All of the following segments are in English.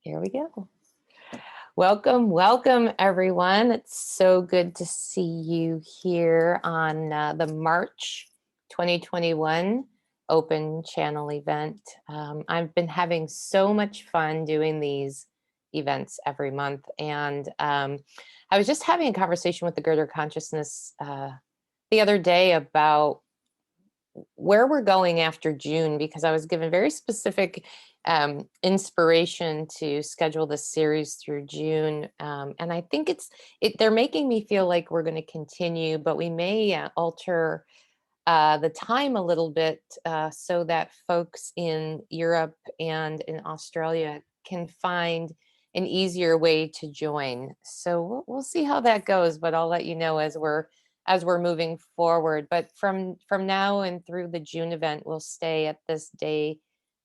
Here we go. Welcome, welcome, everyone. It's so good to see you here on the March 2021 Open Channel event. I've been having so much fun doing these events every month. And I was just having a conversation with the Greater Consciousness the other day about where we're going after June, because I was given very specific inspiration to schedule this series through June. And I think they're making me feel like we're going to continue, but we may alter the time a little bit so that folks in Europe and in Australia can find an easier way to join. So we'll see how that goes, but I'll let you know as we're moving forward. But from now and through the June event, we'll stay at this day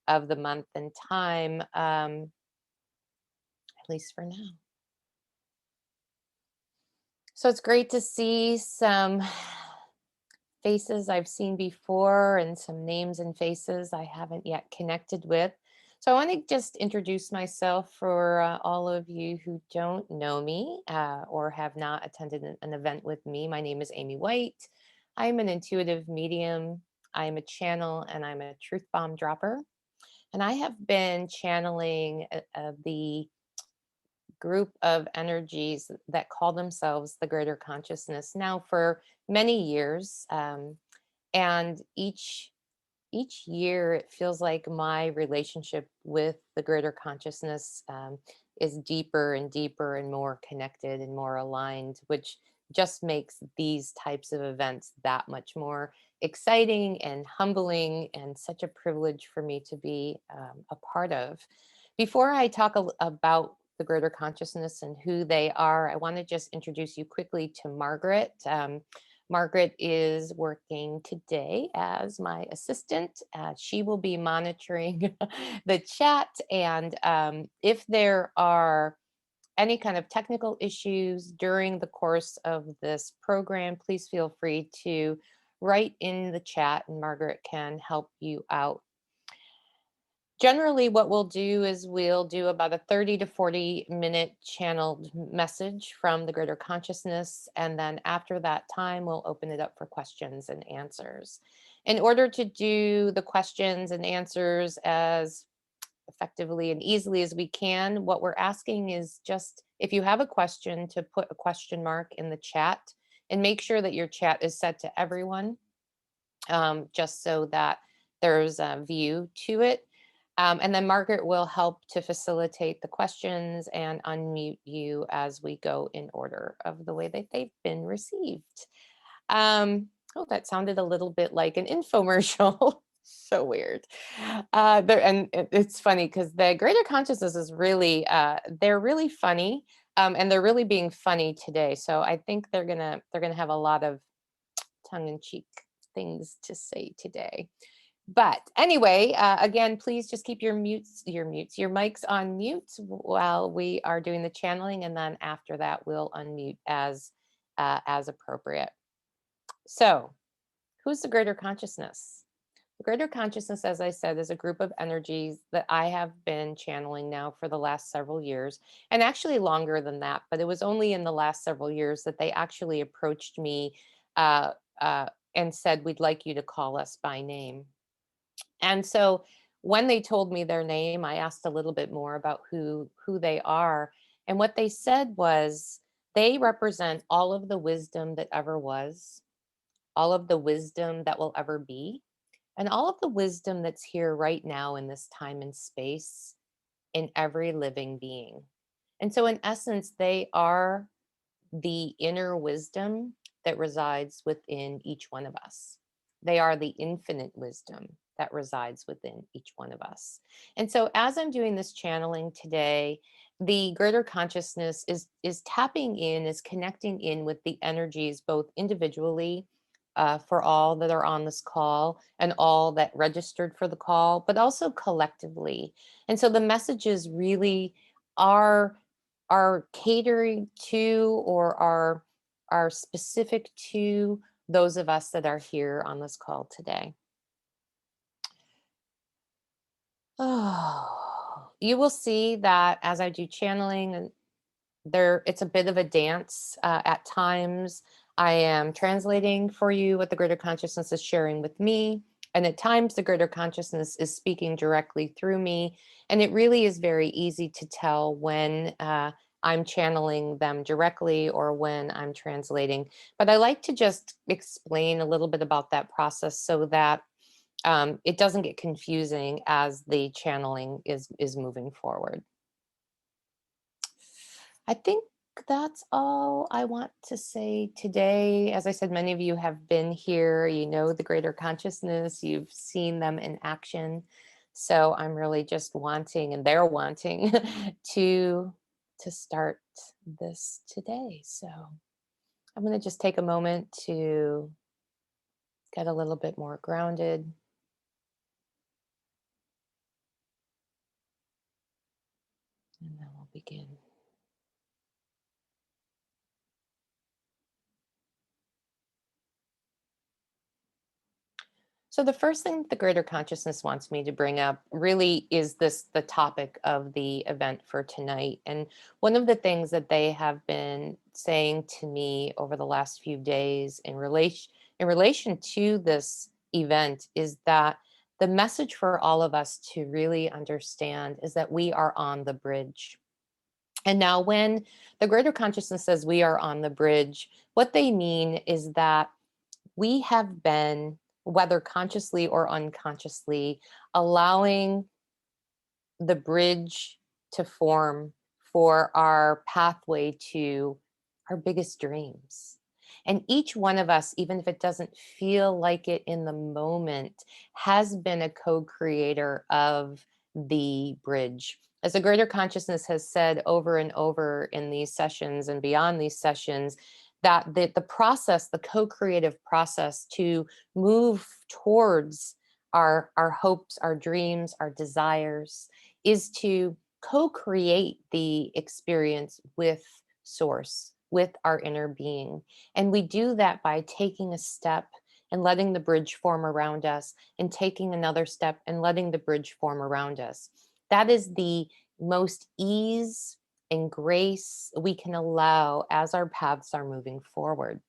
of the month and time, at least for now. So it's great to see some faces I've seen before and some names and faces I haven't yet connected with. So I want to just introduce myself for all of you who don't know me or have not attended an event with me. My name is Amy White. I'm an intuitive medium. I'm a channel and I'm a truth bomb dropper. And I have been channeling the group of energies that call themselves the greater consciousness now for many years. And each year it feels like my relationship with the greater consciousness is deeper and deeper and more connected and more aligned, which just makes these types of events that much more exciting and humbling and such a privilege for me to be a part of. Before I talk about the greater consciousness and who they are, I want to just introduce you quickly to Margaret. Margaret is working today as my assistant. She will be monitoring the chat. And if there are any kind of technical issues during the course of this program, please feel free to write in the chat and Margaret can help you out. Generally, what we'll do is we'll do about a 30 to 40-minute channeled message from the greater consciousness. And then after that time, we'll open it up for questions and answers. In order to do the questions and answers as effectively and easily as we can, what we're asking is just if you have a question, to put a question mark in the chat and make sure that your chat is set to everyone, just so that there's a view to it. And then Margaret will help to facilitate the questions and unmute you as we go in order of the way that they've been received. Oh, that sounded a little bit like an infomercial. So weird. It's funny because the greater consciousness is really, they're really funny, and they're really being funny today. So I think they're gonna have a lot of tongue-in-cheek things to say today. But anyway, again, please just keep your mics on mute while we are doing the channeling, and then after that, we'll unmute as appropriate. So, who's the greater consciousness? The greater consciousness, as I said, is a group of energies that I have been channeling now for the last several years, and actually longer than that. But it was only in the last several years that they actually approached me uh, and said, "We'd like you to call us by name." And so when they told me their name, I asked a little bit more about who they are. And what they said was they represent all of the wisdom that ever was, all of the wisdom that will ever be, and all of the wisdom that's here right now in this time and space in every living being. And so in essence, they are the inner wisdom that resides within each one of us. They are the infinite wisdom that resides within each one of us. And so as I'm doing this channeling today, the greater consciousness is tapping in, is connecting in with the energies both individually for all that are on this call and all that registered for the call, but also collectively. And so the messages really are catering to or are specific to those of us that are here on this call today. Oh, you will see that as I do channeling, and there it's a bit of a dance at times. I am translating for you what the greater consciousness is sharing with me, and at times the greater consciousness is speaking directly through me. And it really is very easy to tell when I'm channeling them directly or when I'm translating. But I like to just explain a little bit about that process so that it doesn't get confusing as the channeling is moving forward. I think that's all I want to say today. As I said, many of you have been here, you know the greater consciousness, you've seen them in action. So I'm really just wanting, and they're wanting to start this today. So I'm going to just take a moment to get a little bit more grounded, and then we'll begin. So the first thing the greater consciousness wants me to bring up really is this the topic of the event for tonight. And one of the things that they have been saying to me over the last few days in relation to this event is that the message for all of us to really understand is that we are on the bridge. And now, when the greater consciousness says we are on the bridge, what they mean is that we have been, whether consciously or unconsciously, allowing the bridge to form for our pathway to our biggest dreams. And each one of us, even if it doesn't feel like it in the moment, has been a co creator of the bridge. As the greater consciousness has said over and over in these sessions and beyond these sessions, that the process, the co creative process to move towards our hopes, our dreams, our desires, is to co-create the experience with source, with our inner being. And we do that by taking a step and letting the bridge form around us, and taking another step and letting the bridge form around us. That is the most ease and grace we can allow as our paths are moving forward.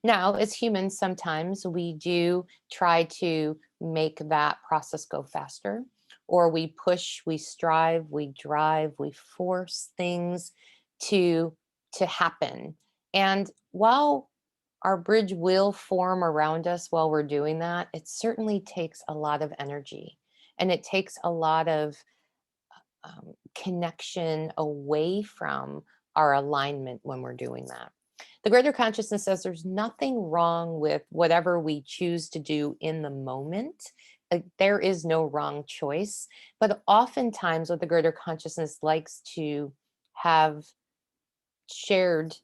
Now, as humans, sometimes we do try to make that process go faster, or we push, we strive, we drive, we force things to happen. And while our bridge will form around us while we're doing that, it certainly takes a lot of energy, and it takes a lot of connection away from our alignment when we're doing that. The greater consciousness says there's nothing wrong with whatever we choose to do in the moment. Like, there is no wrong choice. But oftentimes, what the greater consciousness likes to have shared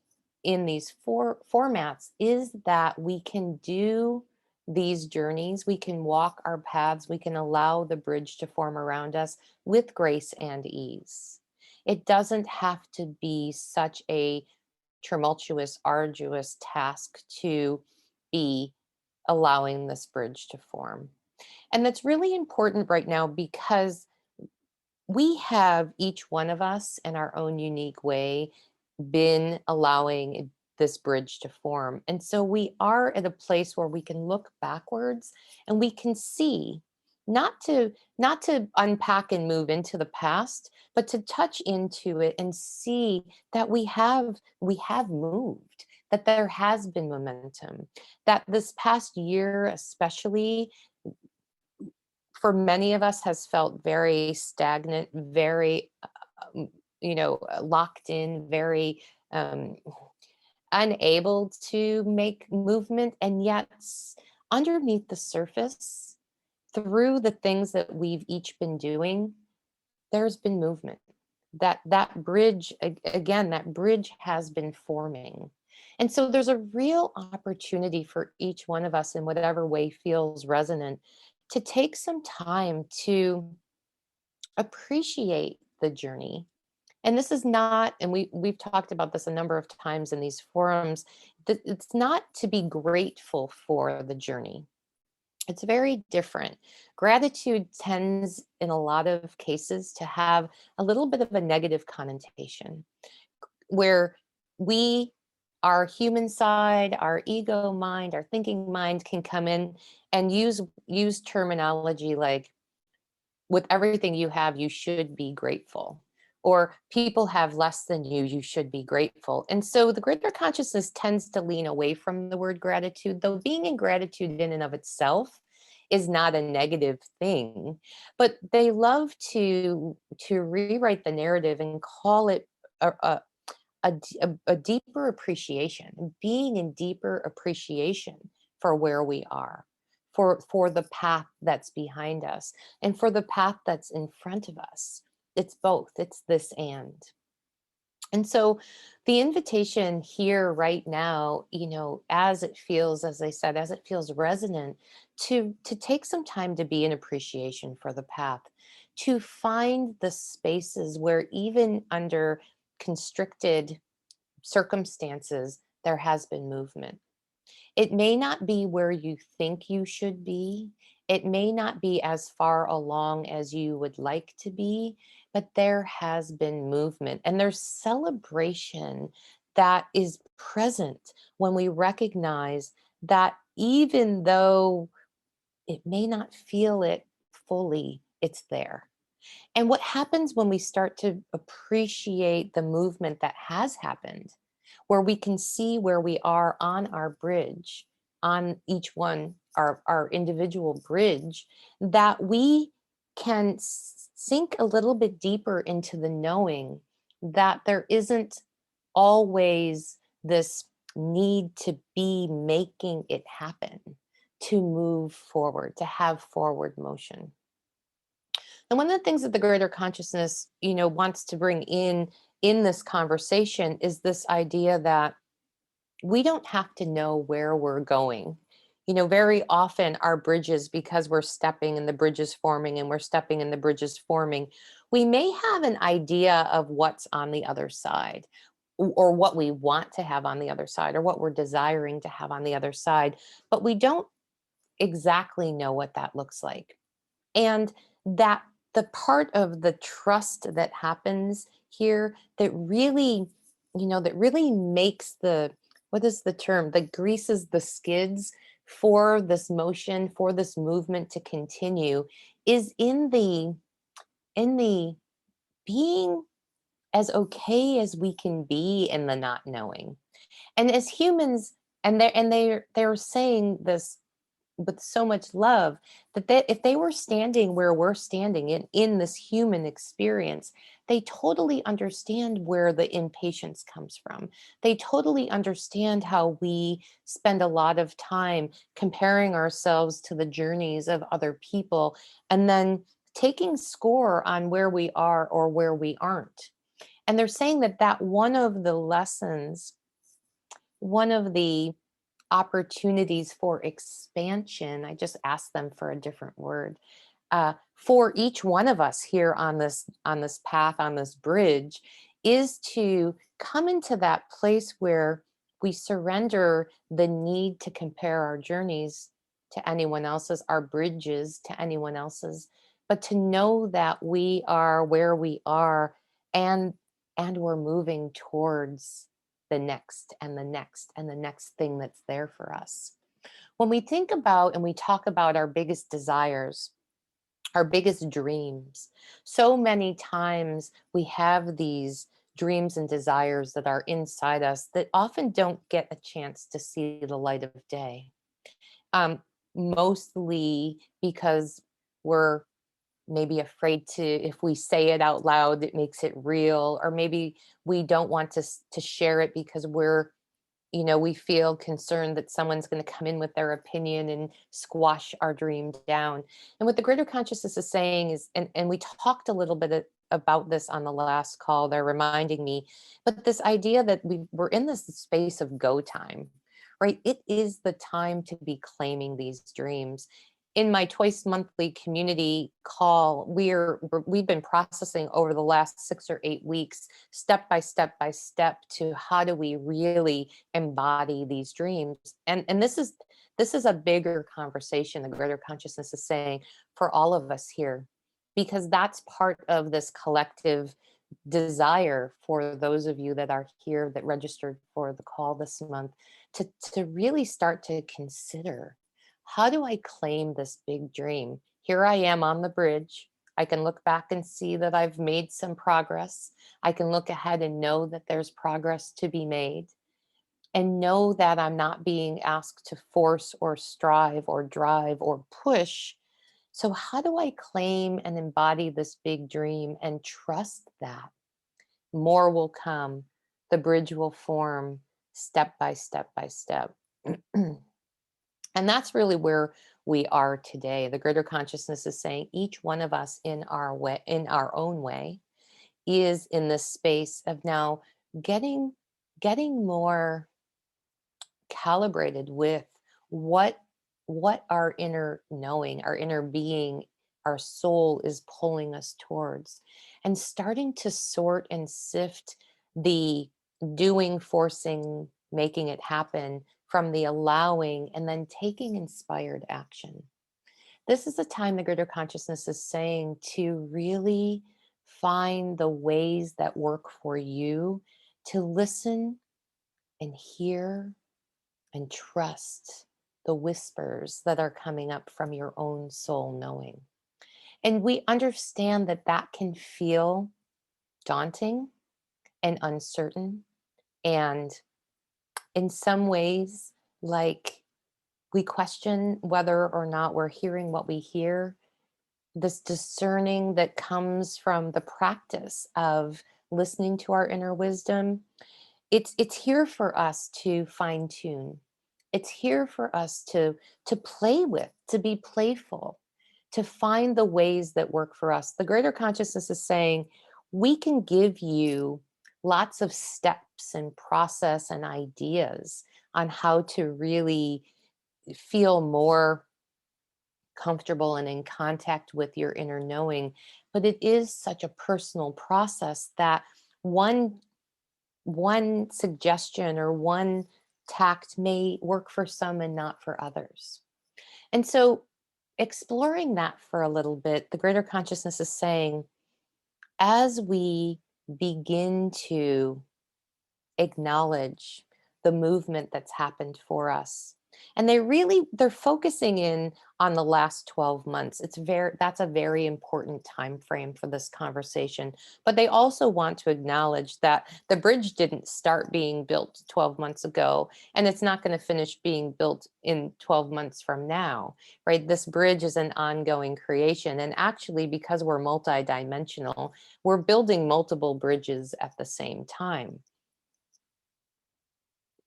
in these formats is that we can do these journeys, we can walk our paths, we can allow the bridge to form around us with grace and ease. It doesn't have to be such a tumultuous, arduous task to be allowing this bridge to form. And that's really important right now because we have, each one of us in our own unique way, been allowing this bridge to form. And so we are at a place where we can look backwards and we can see, not to unpack and move into the past, but to touch into it and see that we have moved, that there has been momentum, that this past year especially for many of us has felt very stagnant, very um, locked in, very um, unable to make movement. And yet, underneath the surface, through the things that we've each been doing, there's been movement. That bridge, again, that bridge has been forming. And so there's a real opportunity for each one of us, in whatever way feels resonant, to take some time to appreciate the journey. And this is not, and we've talked about this a number of times in these forums, that it's not to be grateful for the journey. It's very different. Gratitude tends, in a lot of cases, to have a little bit of a negative connotation where we, our human side, our ego mind, our thinking mind can come in and use terminology like, with everything you have, you should be grateful. Or people have less than you should be grateful. And so the greater consciousness tends to lean away from the word gratitude, though being in gratitude in and of itself is not a negative thing. But they love to rewrite the narrative and call it a deeper appreciation, being in deeper appreciation for where we are, for the path that's behind us, and for the path that's in front of us. It's both, it's this and so the invitation here right now, as it feels, as I said, as it feels resonant, to take some time to be in appreciation for the path, to find the spaces where even under constricted circumstances, there has been movement. It may not be where you think you should be. It may not be as far along as you would like to be, but there has been movement and there's celebration that is present when we recognize that even though it may not feel it fully, it's there. And what happens when we start to appreciate the movement that has happened, where we can see where we are on our bridge, on each one, our individual bridge, that we can sink a little bit deeper into the knowing that there isn't always this need to be making it happen, to move forward, to have forward motion. And one of the things that the greater consciousness, wants to bring in this conversation is this idea that we don't have to know where we're going. Very often our bridges, because we're stepping and the bridge is forming and we're stepping and the bridge is forming, we may have an idea of what's on the other side or what we want to have on the other side or what we're desiring to have on the other side, but we don't exactly know what that looks like. And that the part of the trust that happens here that really, that really makes what is the term, that greases the skids for this motion, for this movement to continue, is in the being as okay as we can be in the not knowing. And as humans, they're saying this with so much love, that if they were standing where we're standing in this human experience, they totally understand where the impatience comes from. They totally understand how we spend a lot of time comparing ourselves to the journeys of other people and then taking score on where we are or where we aren't. And they're saying that one of the lessons, one of the opportunities for expansion, I just asked them for a different word, for each one of us here on this path, on this bridge, is to come into that place where we surrender the need to compare our journeys to anyone else's, our bridges to anyone else's, but to know that we are where we are, and we're moving towards the next and the next and the next thing that's there for us. When we think about and we talk about our biggest desires, our biggest dreams, so many times we have these dreams and desires that are inside us that often don't get a chance to see the light of day. Um, Mostly because we're maybe afraid to, if we say it out loud, it makes it real, or maybe we don't want to share it because we feel concerned that someone's going to come in with their opinion and squash our dream down. And what the greater consciousness is saying is, and we talked a little bit about this on the last call, they're reminding me, but this idea that we're in this space of go time, right? It is the time to be claiming these dreams. In my twice monthly community call, we've been processing over the last 6 or 8 weeks, step by step by step, to how do we really embody these dreams. And This is a bigger conversation, the greater consciousness is saying, for all of us here, because that's part of this collective desire for those of you that are here that registered for the call this month to really start to consider, how do I claim this big dream? Here I am on the bridge. I can look back and see that I've made some progress. I can look ahead and know that there's progress to be made, and know that I'm not being asked to force or strive or drive or push. So, how do I claim and embody this big dream and trust that more will come? The bridge will form step by step by step. And that's really where we are today. The greater consciousness is saying each one of us in our way, in our own way, is in this space of now getting getting more calibrated with what what our inner knowing, our inner being, our soul is pulling us towards, and starting to sort and sift the doing, forcing, making it happen from the allowing, and then taking inspired action. This is a time the greater consciousness is saying to really find the ways that work for you, to listen and hear and trust the whispers that are coming up from your own soul knowing. And we understand that that can feel daunting and uncertain. And in some ways, like, we question whether or not we're hearing what we hear. This discerning that comes from the practice of listening to our inner wisdom, it's here for us to fine tune. It's here for us to play with, to be playful, to find the ways that work for us. The greater consciousness is saying we can give you lots of steps and process and ideas on how to really feel more comfortable and in contact with your inner knowing. But it is such a personal process that one one suggestion or one tact may work for some and not for others. And so, exploring that for a little bit, the greater consciousness is saying, as we begin to acknowledge the movement that's happened for us, and they're focusing in on the last 12 months. That's a very important time frame for this conversation. But they also want to acknowledge that the bridge didn't start being built 12 months ago, and it's not going to finish being built in 12 months from now, right? This bridge is an ongoing creation, and actually, because we're multidimensional, we're building multiple bridges at the same time.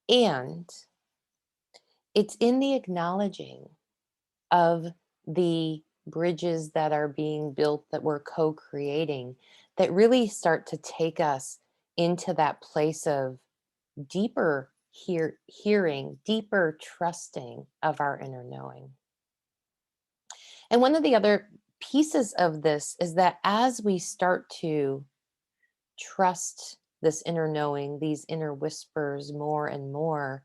And it's in the acknowledging of the bridges that are being built that we're co-creating that really start to take us into that place of deeper hearing, deeper trusting of our inner knowing. And one of the other pieces of this is that as we start to trust this inner knowing, these inner whispers more and more,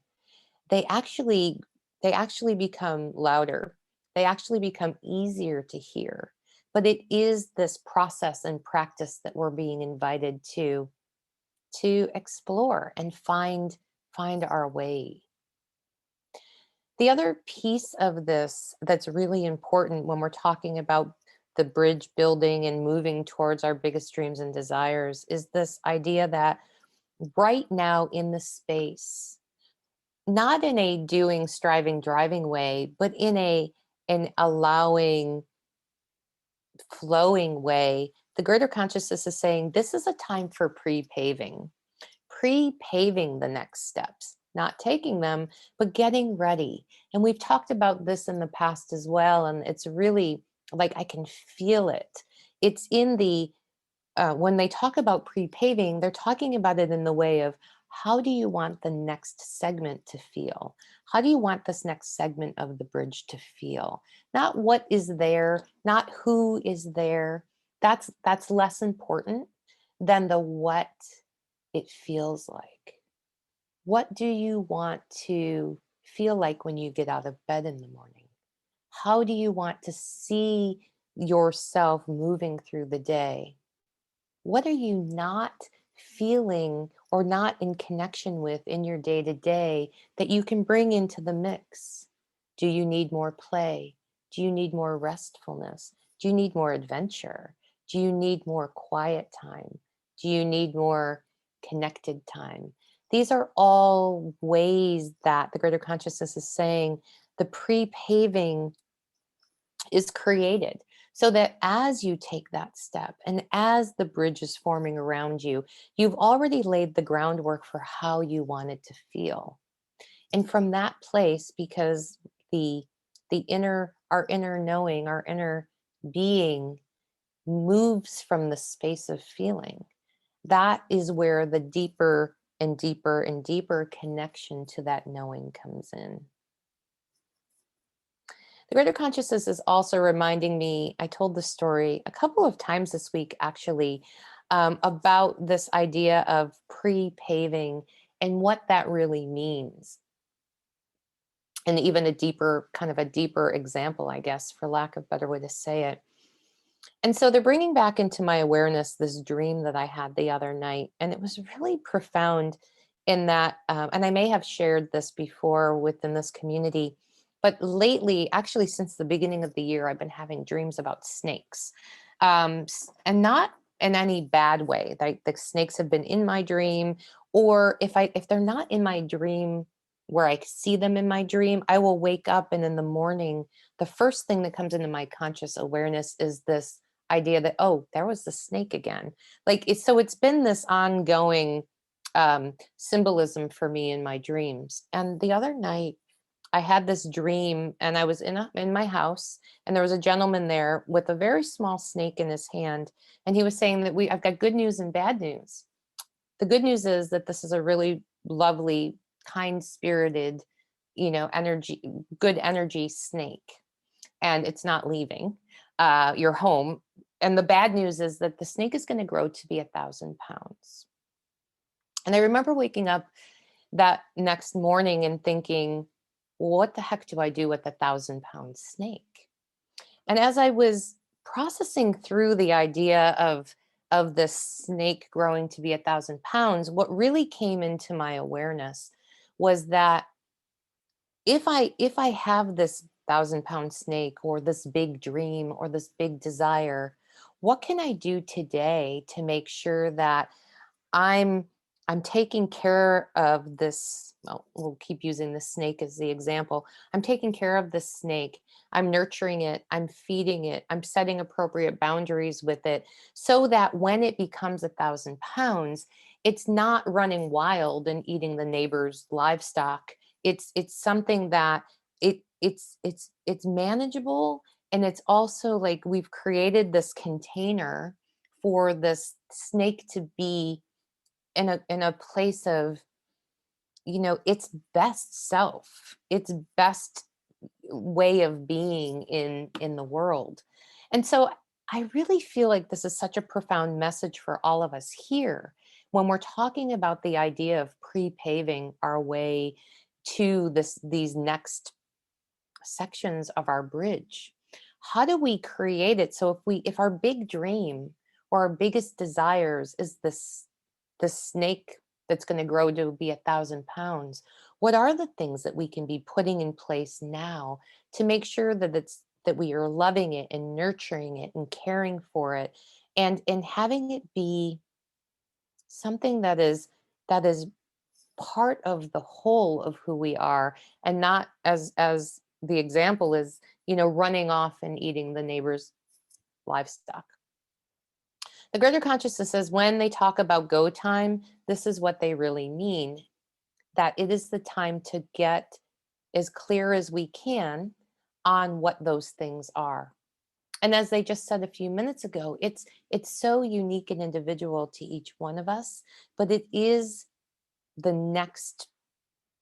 they actually they actually become louder. They actually become easier to hear. But it is this process and practice that we're being invited to explore and find our way. The other piece of this that's really important when we're talking about the bridge building and moving towards our biggest dreams and desires is this idea that right now in the space, not in a doing, striving, driving way, but in an allowing, flowing way, the greater consciousness is saying this is a time for pre-paving the next steps, not taking them, but getting ready. And we've talked about this in the past as well, and it's really like I can feel it. It's in the when they talk about pre-paving, they're talking about it in the way of, how do you want the next segment to feel? How do you want this next segment of the bridge to feel? Not what is there, not who is there. That's less important than the what it feels like. What do you want to feel like when you get out of bed in the morning? How do you want to see yourself moving through the day? What are you not feeling or not in connection with in your day to day that you can bring into the mix? Do you need more play? Do you need more restfulness? Do you need more adventure? Do you need more quiet time? Do you need more connected time? These are all ways that the greater consciousness is saying the pre paving is created so that as you take that step and as the bridge is forming around you, you've already laid the groundwork for how you want it to feel. And from that place, because the the inner our inner knowing, our inner being moves from the space of feeling, that is where the deeper and deeper and deeper connection to that knowing comes in. The greater consciousness is also reminding me, I told the story a couple of times this week, actually, about this idea of pre paving and what that really means. And even a deeper, kind of a deeper example, I guess, for lack of better way to say it. And so they're bringing back into my awareness this dream that I had the other night. And it was really profound in that, and I may have shared this before within this community, but lately, actually, since the beginning of the year, I've been having dreams about snakes, and not in any bad way. Like the snakes have been in my dream, or if they're not in my dream where I see them in my dream, I will wake up and in the morning, the first thing that comes into my conscious awareness is this idea that, oh, there was the snake again. Like it's so it's been this ongoing symbolism for me in my dreams. And the other night I had this dream and I was in my house and there was a gentleman there with a very small snake in his hand, and he was saying that we I've got good news and bad news. The good news is that this is a really lovely, kind-spirited, energy, good energy snake, and it's not leaving your home. And the bad news is that the snake is going to grow to be 1,000 pounds. And I remember waking up that next morning and thinking, what the heck do I do with 1,000 pound snake? And as I was processing through the idea of this snake growing to be 1,000 pounds, what really came into my awareness was that if I have this 1,000 pound snake or this big dream or this big desire, what can I do today to make sure that I'm I'm taking care of this. Well, we'll keep using the snake as the example. I'm taking care of this snake. I'm nurturing it. I'm feeding it. I'm setting appropriate boundaries with it so that when it becomes 1,000 pounds, it's not running wild and eating the neighbor's livestock. It's something that it's manageable, and it's also like we've created this container for this snake to be in a place of its best self, its best way of being in the world. And so I really feel like this is such a profound message for all of us here when we're talking about the idea of pre-paving our way to these next sections of our bridge. How do we create it so if our big dream or our biggest desires is the snake that's going to grow to be 1,000 pounds, what are the things that we can be putting in place now to make sure that we are loving it and nurturing it and caring for it, and having it be something that is part of the whole of who we are, and not as the example is running off and eating the neighbor's livestock. The greater consciousness says when they talk about go time, this is what they really mean, that it is the time to get as clear as we can on what those things are. And as they just said a few minutes ago, it's so unique and individual to each one of us, but it is the next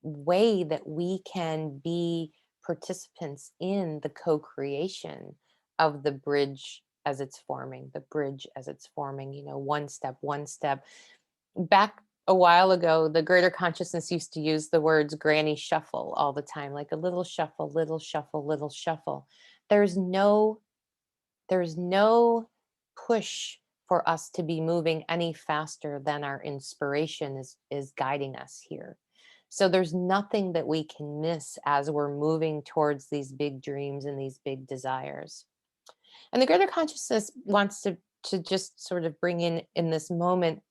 way that we can be participants in the co-creation of the bridge as it's forming, one step, back a while ago, the greater consciousness used to use the words granny shuffle all the time, like a little shuffle, little shuffle, little shuffle. There's no there's no push for us to be moving any faster than our inspiration is guiding us here. So there's nothing that we can miss as we're moving towards these big dreams and these big desires. And the greater consciousness wants to just sort of bring in this moment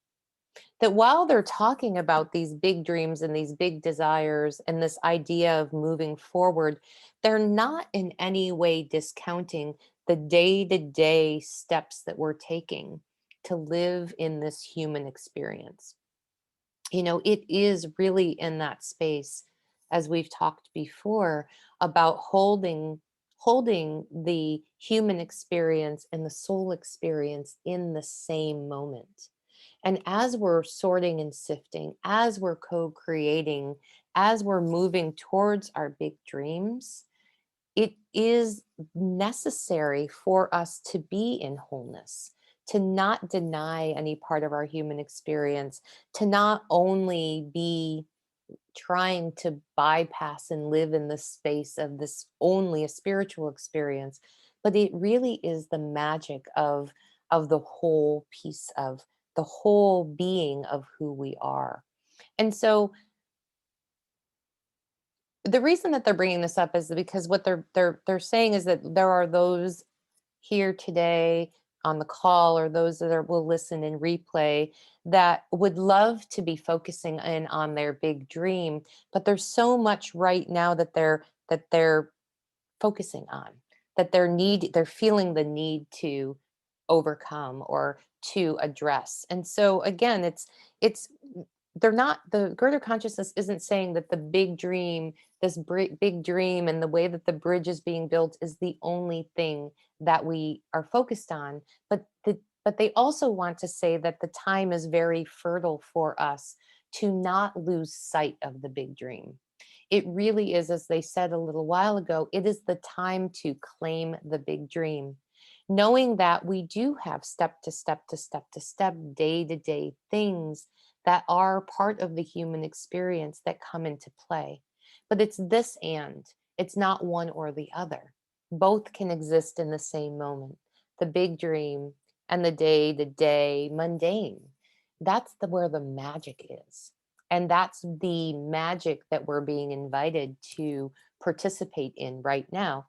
that while they're talking about these big dreams and these big desires and this idea of moving forward, they're not in any way discounting the day to day steps that we're taking to live in this human experience. It is really in that space, as we've talked before, about holding the human experience and the soul experience in the same moment. And as we're sorting and sifting, as we're co-creating, as we're moving towards our big dreams, it is necessary for us to be in wholeness, to not deny any part of our human experience, to not only be trying to bypass and live in the space of this only a spiritual experience, but it really is the magic of the whole piece of the whole being of who we are. And so the reason that they're bringing this up is because what they're saying is that there are those here today on the call, or those that will listen in replay, that would love to be focusing in on their big dream, but there's so much right now that they're focusing on, that they're feeling the need to overcome or to address. And so again, it's they're not the greater consciousness isn't saying that the big dream, big dream and the way that the bridge is being built is the only thing that we are focused on, but they also want to say that the time is very fertile for us to not lose sight of the big dream. It really is, as they said a little while ago, it is the time to claim the big dream, knowing that we do have step to step to step to step, day to day things that are part of the human experience that come into play. But it's this and it's not one or the other. Both can exist in the same moment. The big dream and the day mundane. That's where the magic is. And that's the magic that we're being invited to participate in right now,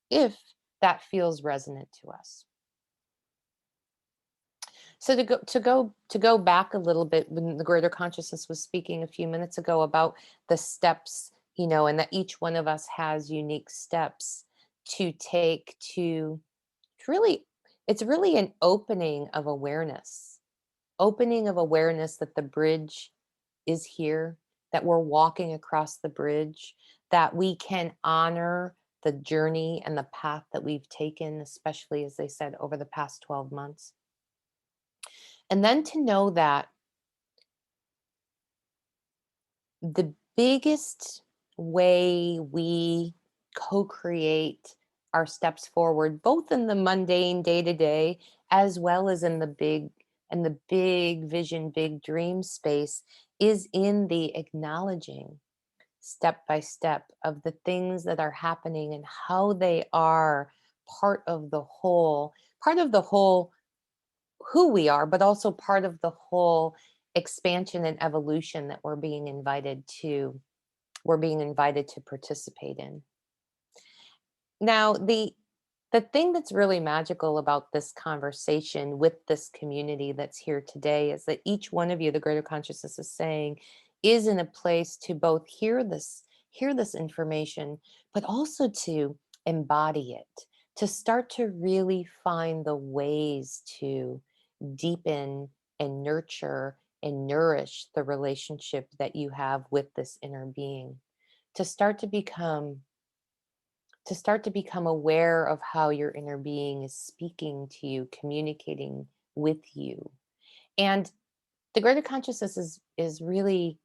if that feels resonant to us. So to go back a little bit, when the greater consciousness was speaking a few minutes ago about the steps, and that each one of us has unique steps to take to really, it's really an opening of awareness that the bridge is here, that we're walking across the bridge, that we can honor the journey and the path that we've taken, especially as they said over the past 12 months. And then to know that the biggest way we co-create our steps forward, both in the mundane day to day, as well as in the big vision, big dream space, is in the acknowledging step by step of the things that are happening and how they are part of the whole who we are, but also part of the whole expansion and evolution that we're being invited to participate in. Now, the thing that's really magical about this conversation with this community that's here today is that each one of you, the greater consciousness is saying, is in a place to both hear this information, but also to embody it, to start to really find the ways to deepen and nurture and nourish the relationship that you have with this inner being, to start to become aware of how your inner being is speaking to you, communicating with you. And the greater consciousness is really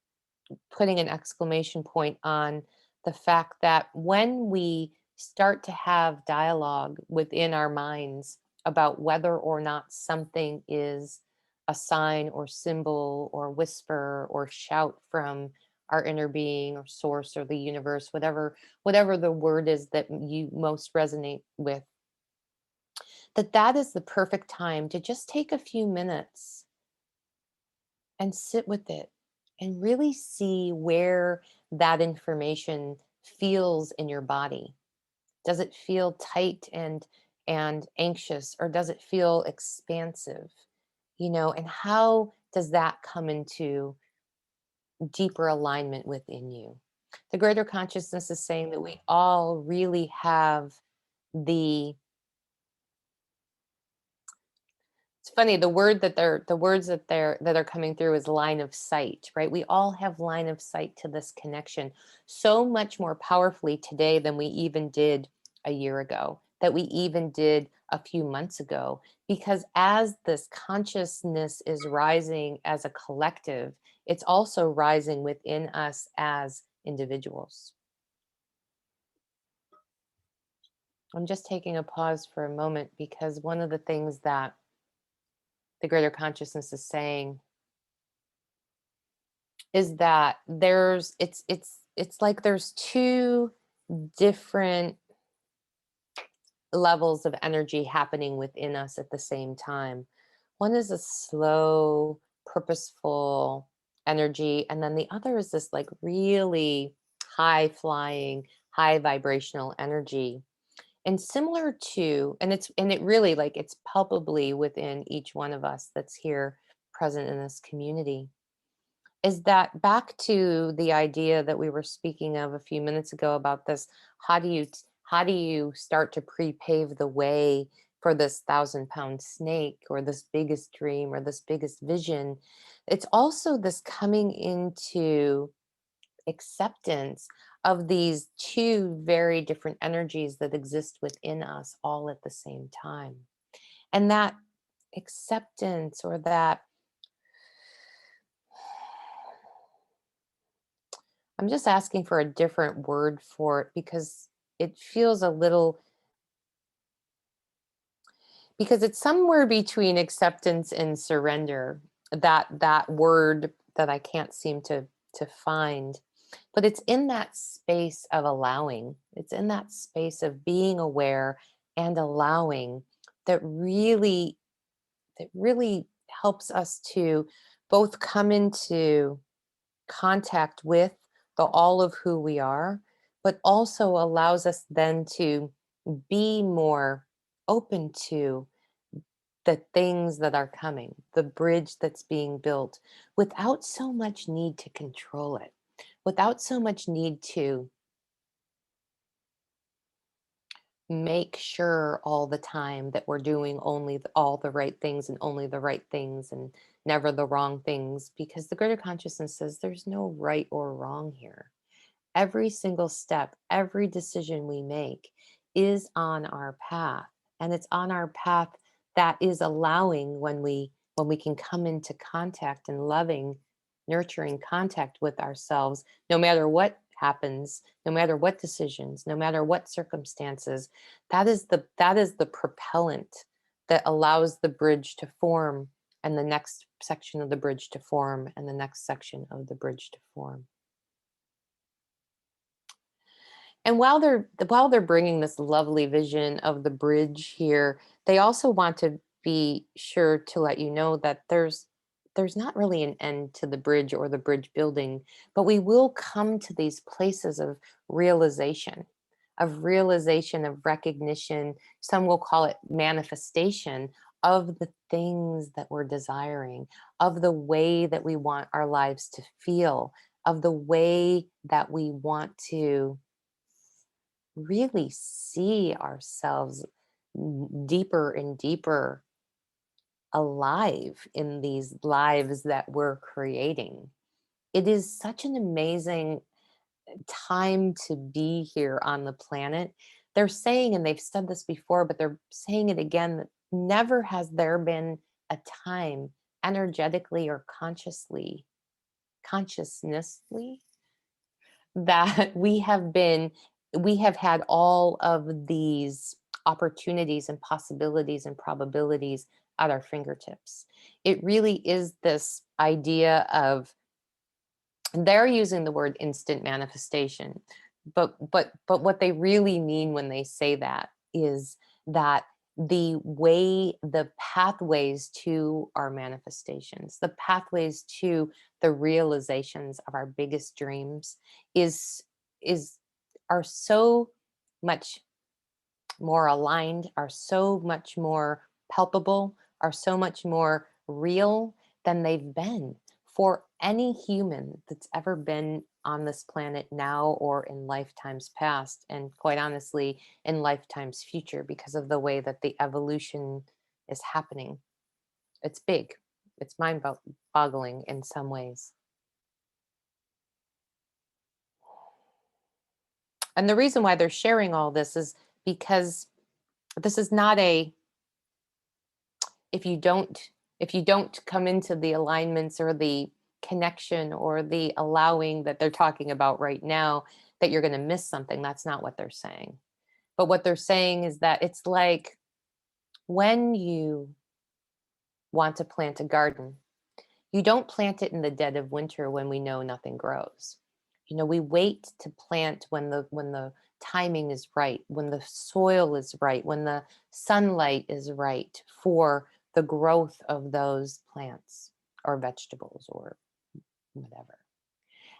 putting an exclamation point on the fact that when we start to have dialogue within our minds about whether or not something is a sign or symbol or whisper or shout from our inner being or source or the universe, whatever the word is that you most resonate with, that is the perfect time to just take a few minutes and sit with it and really see where that information feels in your body. Does it feel tight and anxious, or does it feel expansive? And how does that come into deeper alignment within you? The greater consciousness is saying that we all really have the it's funny, the words that are coming through is line of sight, right? We all have line of sight to this connection so much more powerfully today than we even did a year ago, that we even did a few months ago. Because as this consciousness is rising as a collective, it's also rising within us as individuals. I'm just taking a pause for a moment because one of the things that the greater consciousness is saying is that it's like there's two different levels of energy happening within us at the same time. One is a slow, purposeful energy, and then the other is this like really high flying, high vibrational energy. And similar to, and it really, like, it's palpably within each one of us that's here present in this community, is that back to the idea that we were speaking of a few minutes ago about this. How do you start to pre-pave the way for this 1,000-pound snake, or this biggest dream, or this biggest vision? It's also this coming into acceptance of these two very different energies that exist within us all at the same time. And that acceptance, or that, I'm just asking for a different word for it because it feels a little, because it's somewhere between acceptance and surrender. That word that I can't seem to find, but it's in that space of allowing. It's in that space of being aware and allowing, that really helps us to both come into contact with the all of who we are, but also allows us then to be more open to the things that are coming, the bridge that's being built, without so much need to control it, without so much need to make sure all the time that we're doing only all the right things, and only the right things, and never the wrong things, because the greater consciousness says there's no right or wrong here. Every single step, every decision we make is on our path, and it's on our path that is allowing, when we can come into contact and loving, nurturing contact with ourselves, no matter what happens, no matter what decisions, no matter what circumstances. That is the propellant that allows the bridge to form, and the next section of the bridge to form, and the next section of the bridge to form. And while they're bringing this lovely vision of the bridge here, they also want to be sure to let you know that there's not really an end to the bridge or the bridge building, but we will come to these places realization, of realization, of recognition. Some will call it manifestation of the things that we're desiring, of the way that we want our lives to feel, of the way that we want to really see ourselves deeper and deeper alive in these lives that we're creating. It is such an amazing time to be here on the planet. They're saying, and they've said this before, but they're saying it again, that never has there been a time, energetically or consciousnessly, that we have had all of these opportunities and possibilities and probabilities at our fingertips. It really is this idea of, they're using the word instant manifestation, but what they really mean when they say that is that the pathways to our manifestations, the pathways to the realizations of our biggest dreams is is are so much more aligned, are so much more palpable, are so much more real than they've been for any human that's ever been on this planet now or in lifetimes past, and quite honestly, in lifetimes future, because of the way that the evolution is happening. It's big, it's mind boggling in some ways. And the reason why they're sharing all this is because this is not a, if you don't, if you don't come into the alignments or the connection or the allowing that they're talking about right now, that you're going to miss something. That's not what they're saying. But what they're saying is that it's like when you want to plant a garden, you don't plant it in the dead of winter when we know nothing grows. You know, we wait to plant when the timing is right, when the soil is right, when the sunlight is right for the growth of those plants or vegetables or whatever.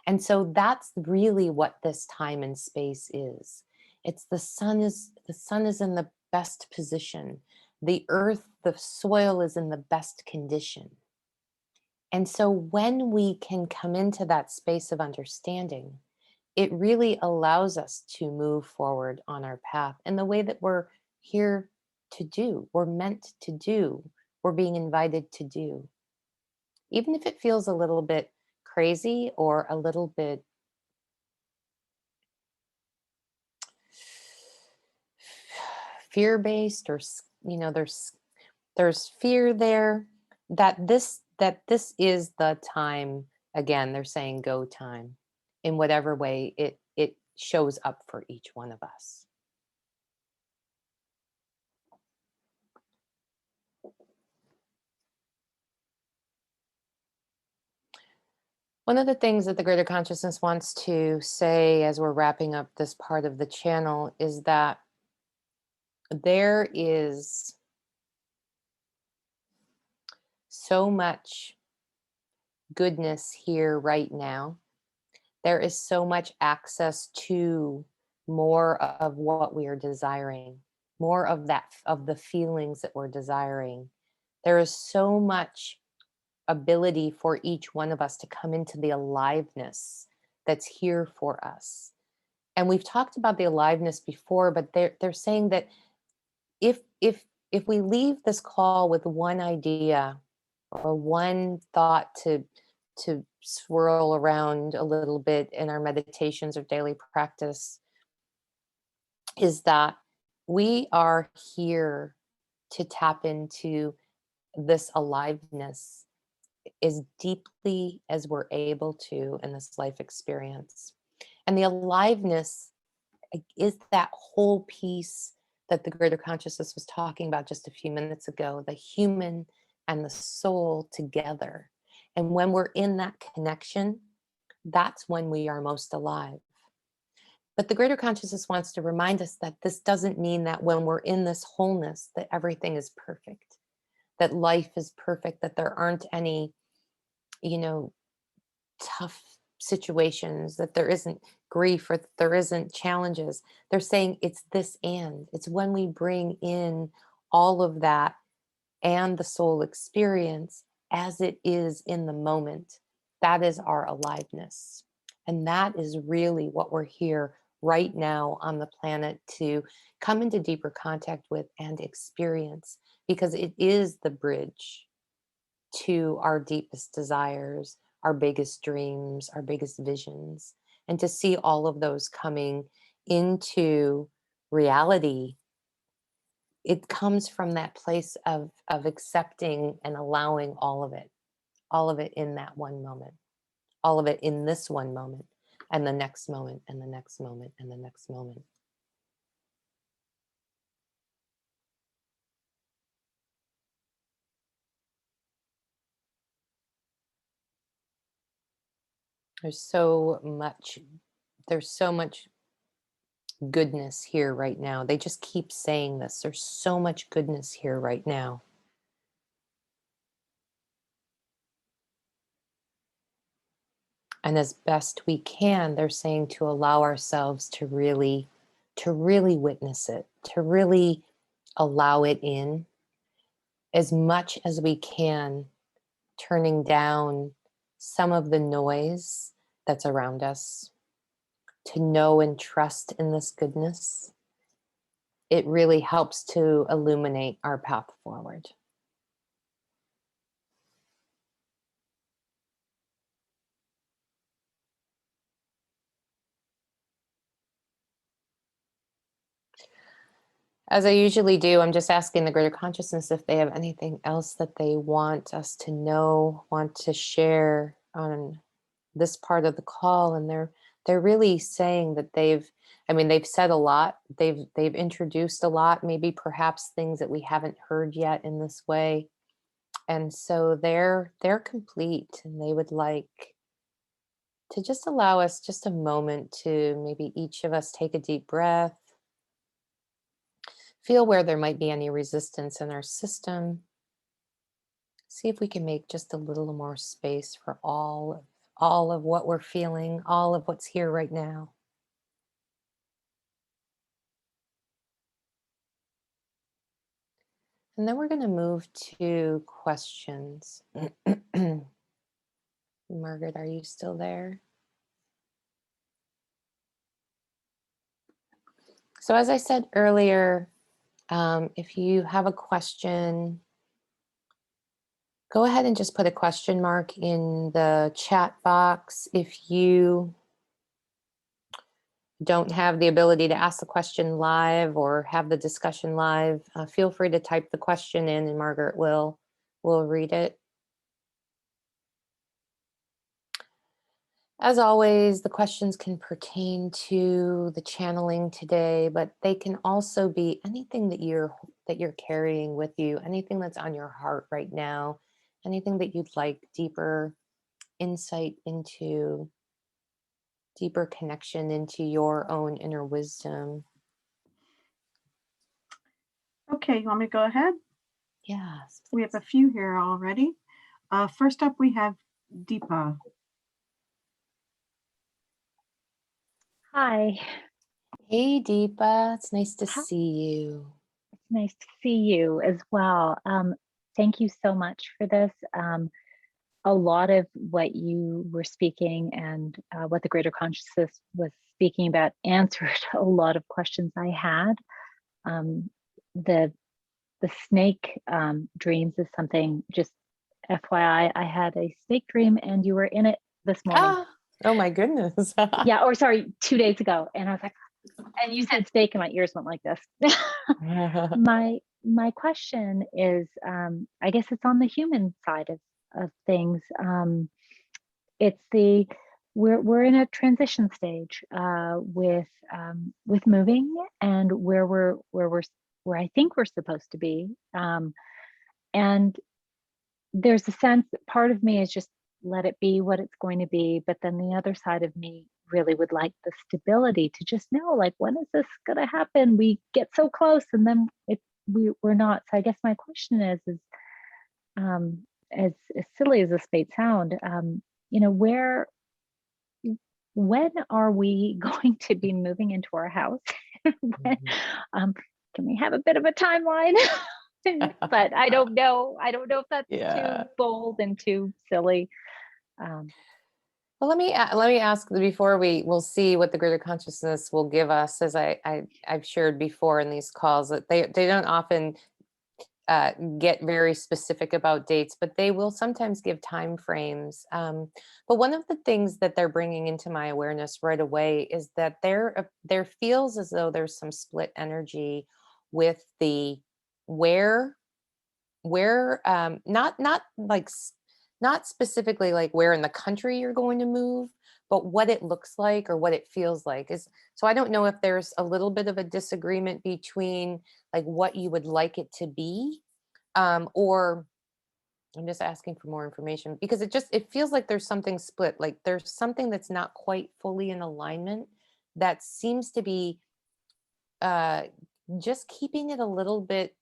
And so that's really what this time and space is. It's the sun is in the best position. The earth, the soil is in the best condition. And so when we can come into that space of understanding, it really allows us to move forward on our path in the way that we're here to do, we're meant to do, we're being invited to do. Even if it feels a little bit crazy or a little bit fear-based, or you know, there's fear there, that this is the time. Again, they're saying go time in whatever way it shows up for each one of us. One of the things that the greater consciousness wants to say as we're wrapping up this part of the channel is that there is so much goodness here right now. There is so much access to more of what we are desiring, more of that, of the feelings that we're desiring. There is so much ability for each one of us to come into the aliveness that's here for us. And we've talked about the aliveness before, but they're saying that if we leave this call with one idea or one thought to swirl around a little bit in our meditations or daily practice, is that we are here to tap into this aliveness as deeply as we're able to in this life experience. And the aliveness is that whole piece that the greater consciousness was talking about just a few minutes ago, the human and the soul together. And when we're in that connection, that's when we are most alive. But the greater consciousness wants to remind us that this doesn't mean that when we're in this wholeness, that everything is perfect, that life is perfect, that there aren't any, you know, tough situations, that there isn't grief or that there isn't challenges. They're saying it's this, and it's when we bring in all of that and the soul experience as it is in the moment. That is our aliveness. And that is really what we're here right now on the planet to come into deeper contact with and experience, because it is the bridge to our deepest desires, our biggest dreams, our biggest visions, and to see all of those coming into reality. It comes from that place of accepting and allowing all of it in that one moment, all of it in this one moment, and the next moment, and the next moment, and the next moment. There's so much, there's so much goodness here right now. They just keep saying this. There's so much goodness here right now. And as best we can, they're saying to allow ourselves to really witness it, to really allow it in as much as we can, turning down some of the noise that's around us, to know and trust in this goodness. It really helps to illuminate our path forward. As I usually do, I'm just asking the greater consciousness if they have anything else that they want us to know, want to share on this part of the call. And they're really saying that they've said a lot. They've introduced a lot, maybe perhaps things that we haven't heard yet in this way. And so they're complete, and they would like to just allow us just a moment to maybe each of us take a deep breath. Feel where there might be any resistance in our system. See if we can make just a little more space for all of what we're feeling, all of what's here right now. And then we're going to move to questions. Margaret, are you still there? So as I said earlier, if you have a question, go ahead and just put a question mark in the chat box. If you don't have the ability to ask the question live or have the discussion live, feel free to type the question in and Margaret will read it. As always, the questions can pertain to the channeling today, but they can also be anything that you're carrying with you, anything that's on your heart right now, anything that you'd like deeper insight into, deeper connection into your own inner wisdom. Okay, you want me to go ahead? Yes. We have a few here already. First up, we have Deepa. Hi. Hey, Deepa. It's nice to see you. It's nice to see you as well. Thank you so much for this. A lot of what you were speaking and what the greater consciousness was speaking about answered a lot of questions I had. The snake dreams is something, just FYI, I had a snake dream and you were in it this morning. Oh my goodness. Yeah, or sorry, 2 days ago. And I was like, and you said snake and my ears went like this. My question is, I guess it's on the human side of things. It's we're in a transition stage with moving and where I think we're supposed to be. And there's a sense that part of me is just let it be what it's going to be. But then the other side of me really would like the stability to just know, like, when is this going to happen? We get so close and then we're not. So I guess my question is as silly as this may sound, when are we going to be moving into our house? When, can we have a bit of a timeline? But I don't know if that's too bold and too silly. Well, let me ask before we'll see what the greater consciousness will give us, as I've shared before in these calls, that they don't often get very specific about dates, but they will sometimes give time frames. But one of the things that they're bringing into my awareness right away is that there feels as though there's some split energy with the where not specifically like where in the country you're going to move, but what it looks like or what it feels like. So I don't know if there's a little bit of a disagreement between like what you would like it to be, or I'm just asking for more information because it feels like there's something split. Like there's something that's not quite fully in alignment that seems to be uh, just keeping it a little bit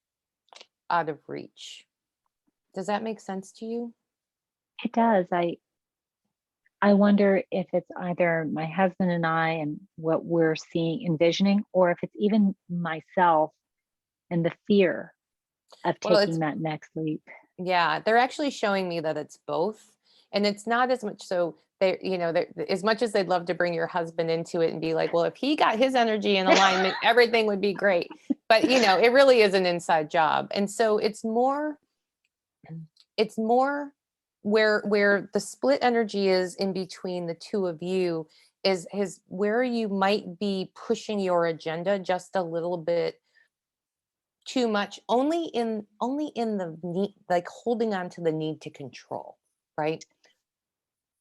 out of reach. Does that make sense to you? It does. I wonder if it's either my husband and I and what we're seeing, envisioning, or if it's even myself and the fear of Well, it's taking that next leap. Yeah, they're actually showing me that it's both. And it's not as much so as much as they'd love to bring your husband into it and be like, well, if he got his energy in alignment, everything would be great. But it really is an inside job. And so it's more where the split energy is in between the two of you is where you might be pushing your agenda just a little bit too much, only in the need, like holding on to the need to control, right?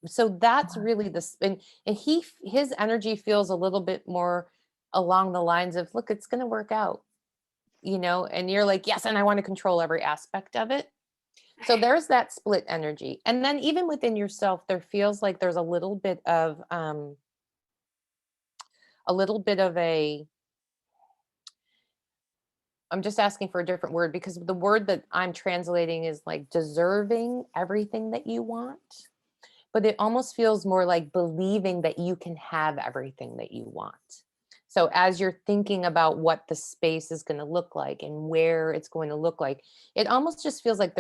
So that's really this, and his energy feels a little bit more along the lines of, look, it's going to work out, and you're like, yes, and I want to control every aspect of it. So there's that split energy. And then even within yourself, there feels like there's a little bit of a I'm just asking for a different word because the word that I'm translating is like deserving everything that you want, but it almost feels more like believing that you can have everything that you want. So as you're thinking about what the space is going to look like and where it's going to look like, it almost just feels like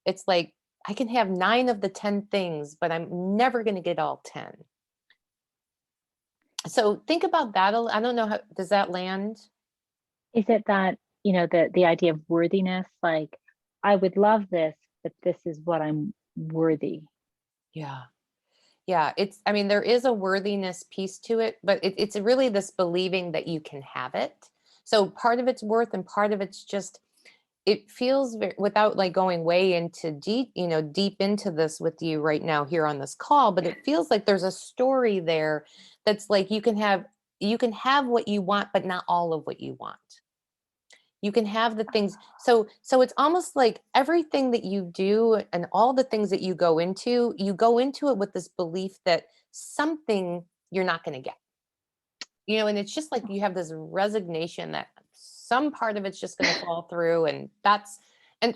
it's like I can have 9 of the 10 things, but I'm never going to get all 10. So think about that. I don't know, how does that land? Is it that, the idea of worthiness, like I would love this, but this is what I'm worthy. Yeah. Yeah, I mean, there is a worthiness piece to it, but it's really this believing that you can have it. So part of it's worth and part of it's just, it feels without like going way into deep into this with you right now here on this call, but it feels like there's a story there that's like you can have what you want, but not all of what you want. You can have the things. So it's almost like everything that you do and all the things that you go into it with this belief that something you're not going to get. And it's just like you have this resignation that some part of it's just going to fall through, and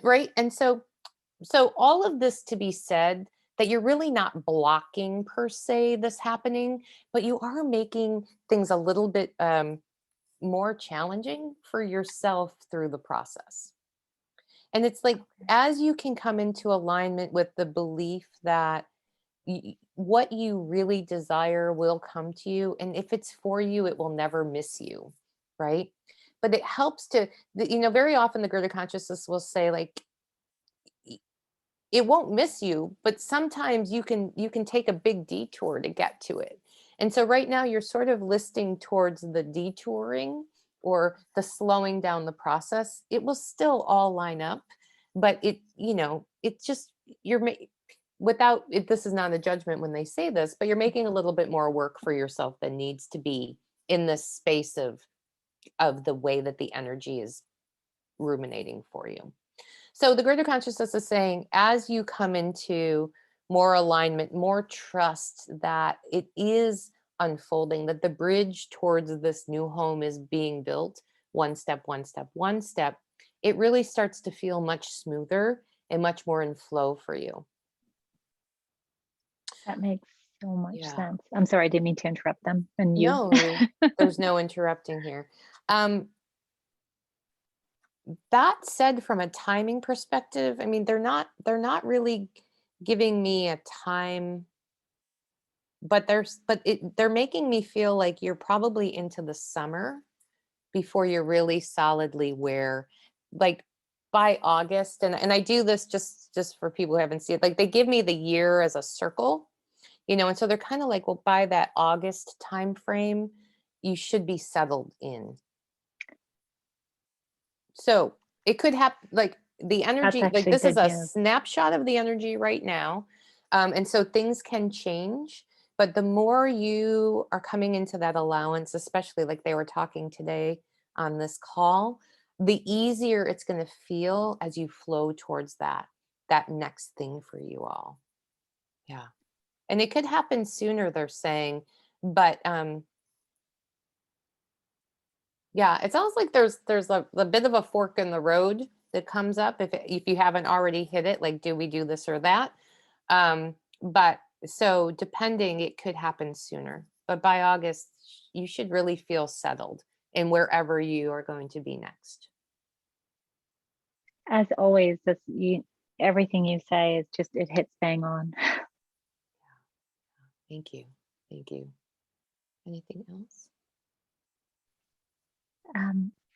right. And so all of this to be said, that you're really not blocking per se this happening, but you are making things a little bit more challenging for yourself through the process. And it's like, as you can come into alignment with the belief that what you really desire will come to you. And if it's for you, it will never miss you. Right. But it helps very often the greater consciousness will say, like, it won't miss you, but sometimes you can take a big detour to get to it. And so right now you're sort of listing towards the detouring or the slowing down the process. It will still all line up, but it's just without it, this is not a judgment when they say this, but you're making a little bit more work for yourself than needs to be in this space of the way that the energy is ruminating for you. So the greater consciousness is saying, as you come into more alignment, more trust that it is unfolding, that the bridge towards this new home is being built one step, one step, one step, it really starts to feel much smoother and much more in flow for you. That makes so much Yeah. sense. I'm sorry, I didn't mean to interrupt them and you. No, there's no interrupting here. That said, from a timing perspective, I mean, they're not really giving me a time, but they're making me feel like you're probably into the summer before you're really solidly where, like, by August. And I do this just for people who haven't seen it, like they give me the year as a circle, and so they're kind of like, well, by that August time frame, you should be settled in. So it could happen, like the That's energy, like actually this is good a news. snapshot of the energy right now. And so things can change, but the more you are coming into that allowance, especially like they were talking today on this call, the easier it's going to feel as you flow towards that. that next thing for you all. Yeah. And it could happen sooner, they're saying, but yeah, it sounds like there's a bit of a fork in the road that comes up if you haven't already hit it, like, do we do this or that? But so depending, it could happen sooner. But by August, you should really feel settled in wherever you are going to be next. As always, everything you say is just, it hits bang on. Thank you. Thank you. Anything else?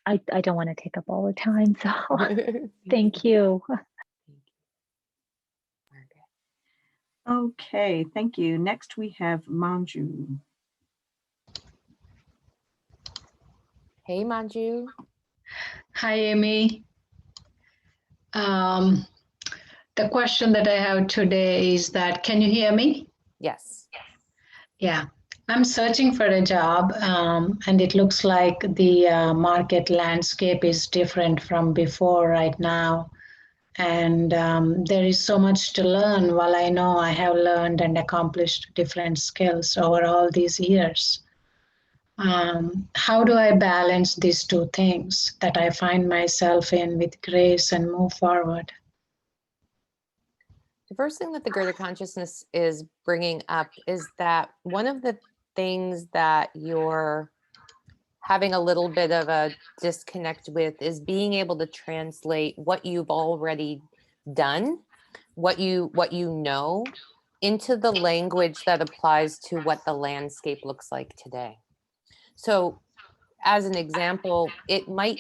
I don't want to take up all the time, so Thank you. thank you. Margaret. Okay, thank you. Next we have Manju. Hey, Manju. Hi, Amy. The question that I have today is that, can you hear me? Yes. Yeah, I'm searching for a job, and it looks like the market landscape is different from before right now. And there is so much to learn. While I know I have learned and accomplished different skills over all these years. How do I balance these two things that I find myself in with grace and move forward? The first thing that the greater consciousness is bringing up is that one of the things that you're having a little bit of a disconnect with is being able to translate what you've already done, what you know, into the language that applies to what the landscape looks like today. So as an example, it might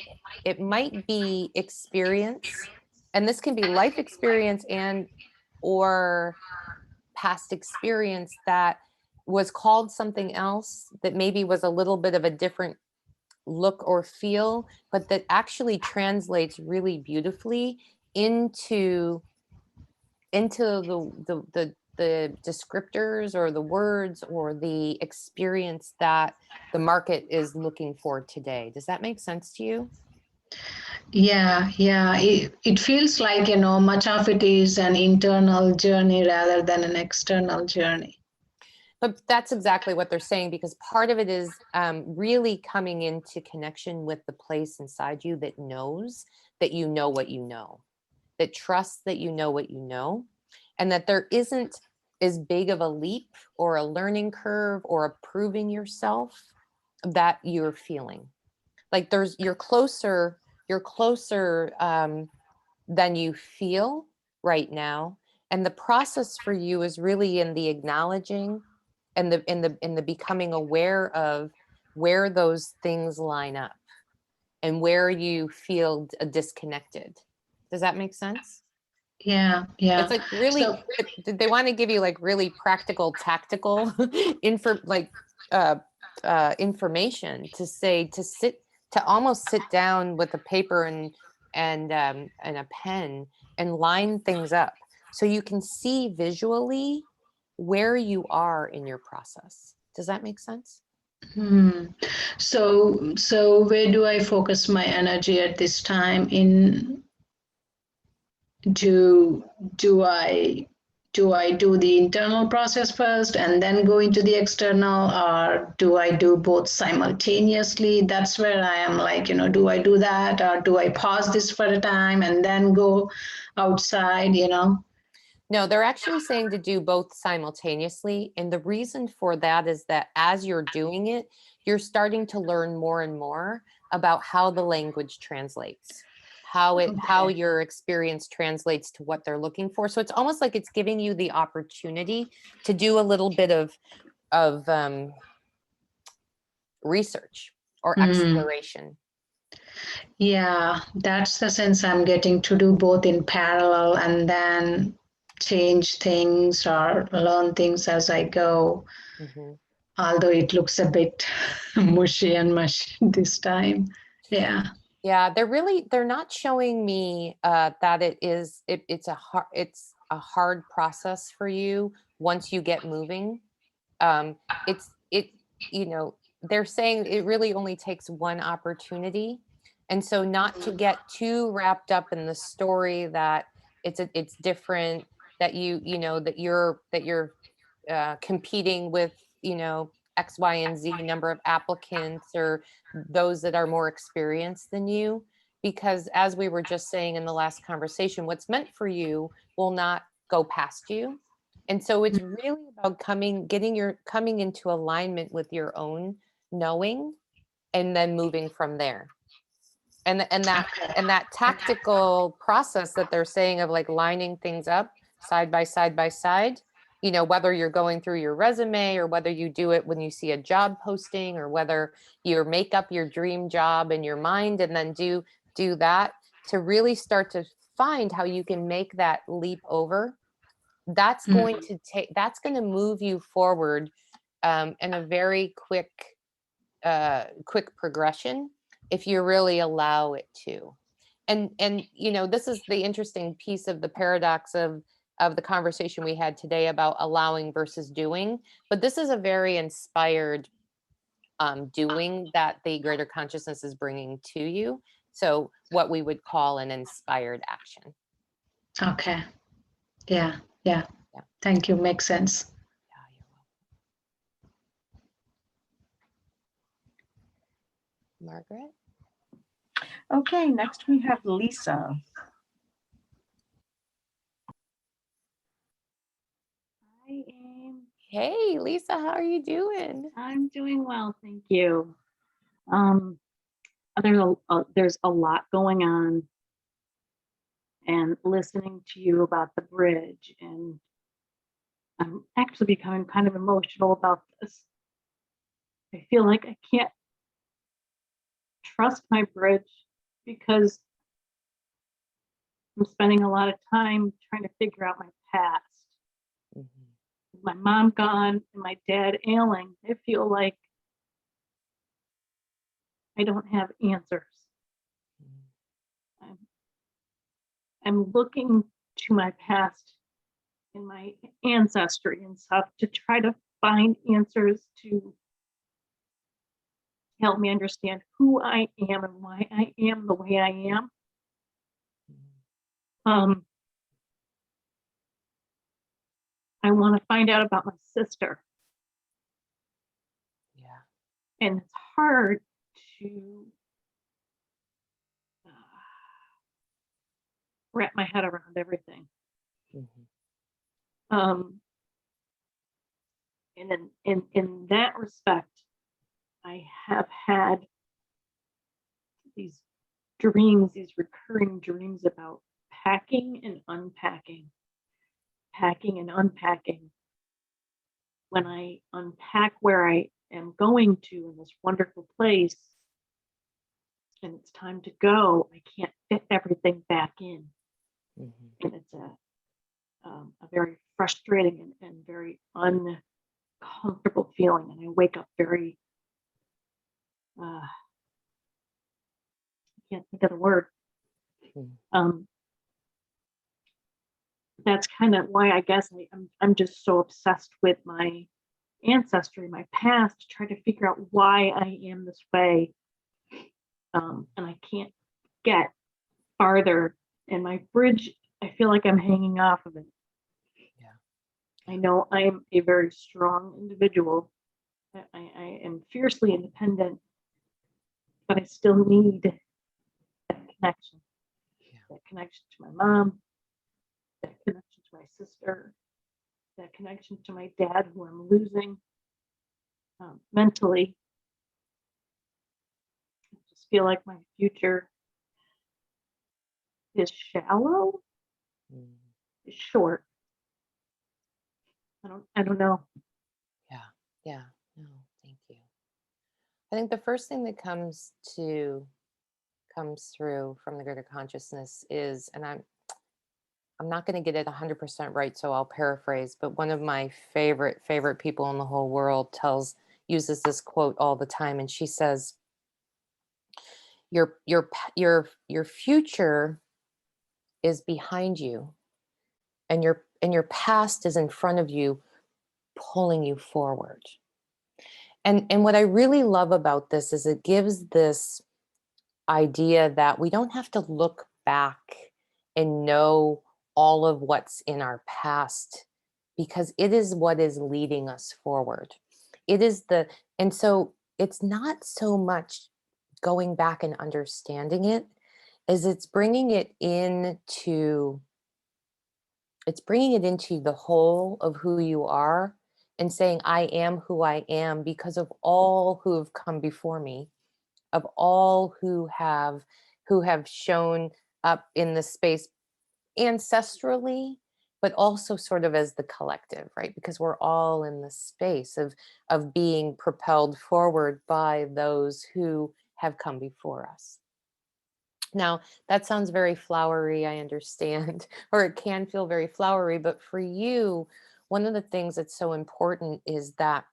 be experience, and this can be life experience and or past experience that was called something else that maybe was a little bit of a different look or feel, but that actually translates really beautifully into the descriptors or the words or the experience that the market is looking for today. Does that make sense to you? Yeah. It feels like, much of it is an internal journey rather than an external journey. But that's exactly what they're saying, because part of it is really coming into connection with the place inside you that knows that you know what you know, that trusts that you know what you know, and that there isn't as big of a leap or a learning curve or a proving yourself that you're feeling. Like you're closer than you feel right now. And the process for you is really in the acknowledging and in the becoming aware of where those things line up and where you feel disconnected. Does that make sense? Yeah. It's like really, So, they want to give you like really practical, tactical information to almost sit down with a paper and a pen and line things up so you can see visually where you are in your process. Does that make sense? So where do I focus my energy at this time? Do I do the internal process first and then go into the external, or do I do both simultaneously? That's where I am like, do I do that, or do I pause this for a time and then go outside? No, they're actually saying to do both simultaneously. And the reason for that is that as you're doing it, you're starting to learn more and more about how the language translates, how your experience translates to what they're looking for. So it's almost like it's giving you the opportunity to do a little bit of research or exploration. Yeah, that's the sense I'm getting, to do both in parallel and then change things or learn things as I go. Mm-hmm. Although it looks a bit mushy this time. Yeah. Yeah, they're not showing me that it's a hard process for you once you get moving. They're saying it really only takes one opportunity. And so not to get too wrapped up in the story that it's different, that you know that you're competing with, you know, X, Y, and Z number of applicants, or those that are more experienced than you. Because as we were just saying in the last conversation, what's meant for you will not go past you. And so it's really about coming into alignment with your own knowing, and then moving from there. And that tactical process that they're saying of like lining things up side by side, you know, whether you're going through your resume, or whether you do it when you see a job posting, or whether you make up your dream job in your mind and then do that, to really start to find how you can make that leap over. That's going to move you forward in a very quick progression, if you really allow it to. And you know, this is the interesting piece of the paradox of the conversation we had today about allowing versus doing. But this is a very inspired doing that the greater consciousness is bringing to you. So what we would call an inspired action. Okay. Yeah. Yeah. Thank you. Makes sense. Yeah, you're welcome. Margaret? Okay, next we have Lisa. Hi, Aim. Hey, Lisa, how are you doing? I'm doing well, thank you. There's a lot going on, and listening to you about the bridge, and I'm actually becoming kind of emotional about this. I feel like I can't trust my bridge because I'm spending a lot of time trying to figure out my past. With my mom gone and my dad ailing, I feel like I don't have answers. I'm looking to my past and my ancestry and stuff to try to find answers to help me understand who I am and why I am the way I am. I want to find out about my sister. Yeah. And it's hard to wrap my head around everything. And in that respect, I have had these dreams, these recurring dreams about packing and unpacking. Packing and unpacking. When I unpack where I am going to in this wonderful place, and it's time to go, I can't fit everything back in. And it's a very frustrating and very uncomfortable feeling. And I wake up very, I can't think of the word. That's kind of why I guess I'm just so obsessed with my ancestry, my past, to try to figure out why I am this way. And I can't get farther. And my bridge, I feel like I'm hanging off of it. I know I am a very strong individual. I am fiercely independent, but I still need that connection. That connection to my mom, that connection to my sister, that connection to my dad, who I'm losing mentally. I just feel like my future is shallow, is short. I don't know. Yeah. No, thank you. I think the first thing that comes through from the greater consciousness is, and I'm not going to get it 100% right, so I'll paraphrase, but one of my favorite people in the whole world uses this quote all the time, and she says, your future is behind you, and your past is in front of you, pulling you forward. And what I really love about this is it gives this idea that we don't have to look back and know all of what's in our past, because it is what is leading us forward. It is and so it's not so much going back and understanding it as it's bringing it into the whole of who you are, and saying, I am who I am because of all who have come before me, of all who have shown up in the space ancestrally, but also sort of as the collective, right? Because we're all in the space of being propelled forward by those who have come before us. Now, that sounds very flowery, I understand, or it can feel very flowery, but for you, one of the things that's so important is that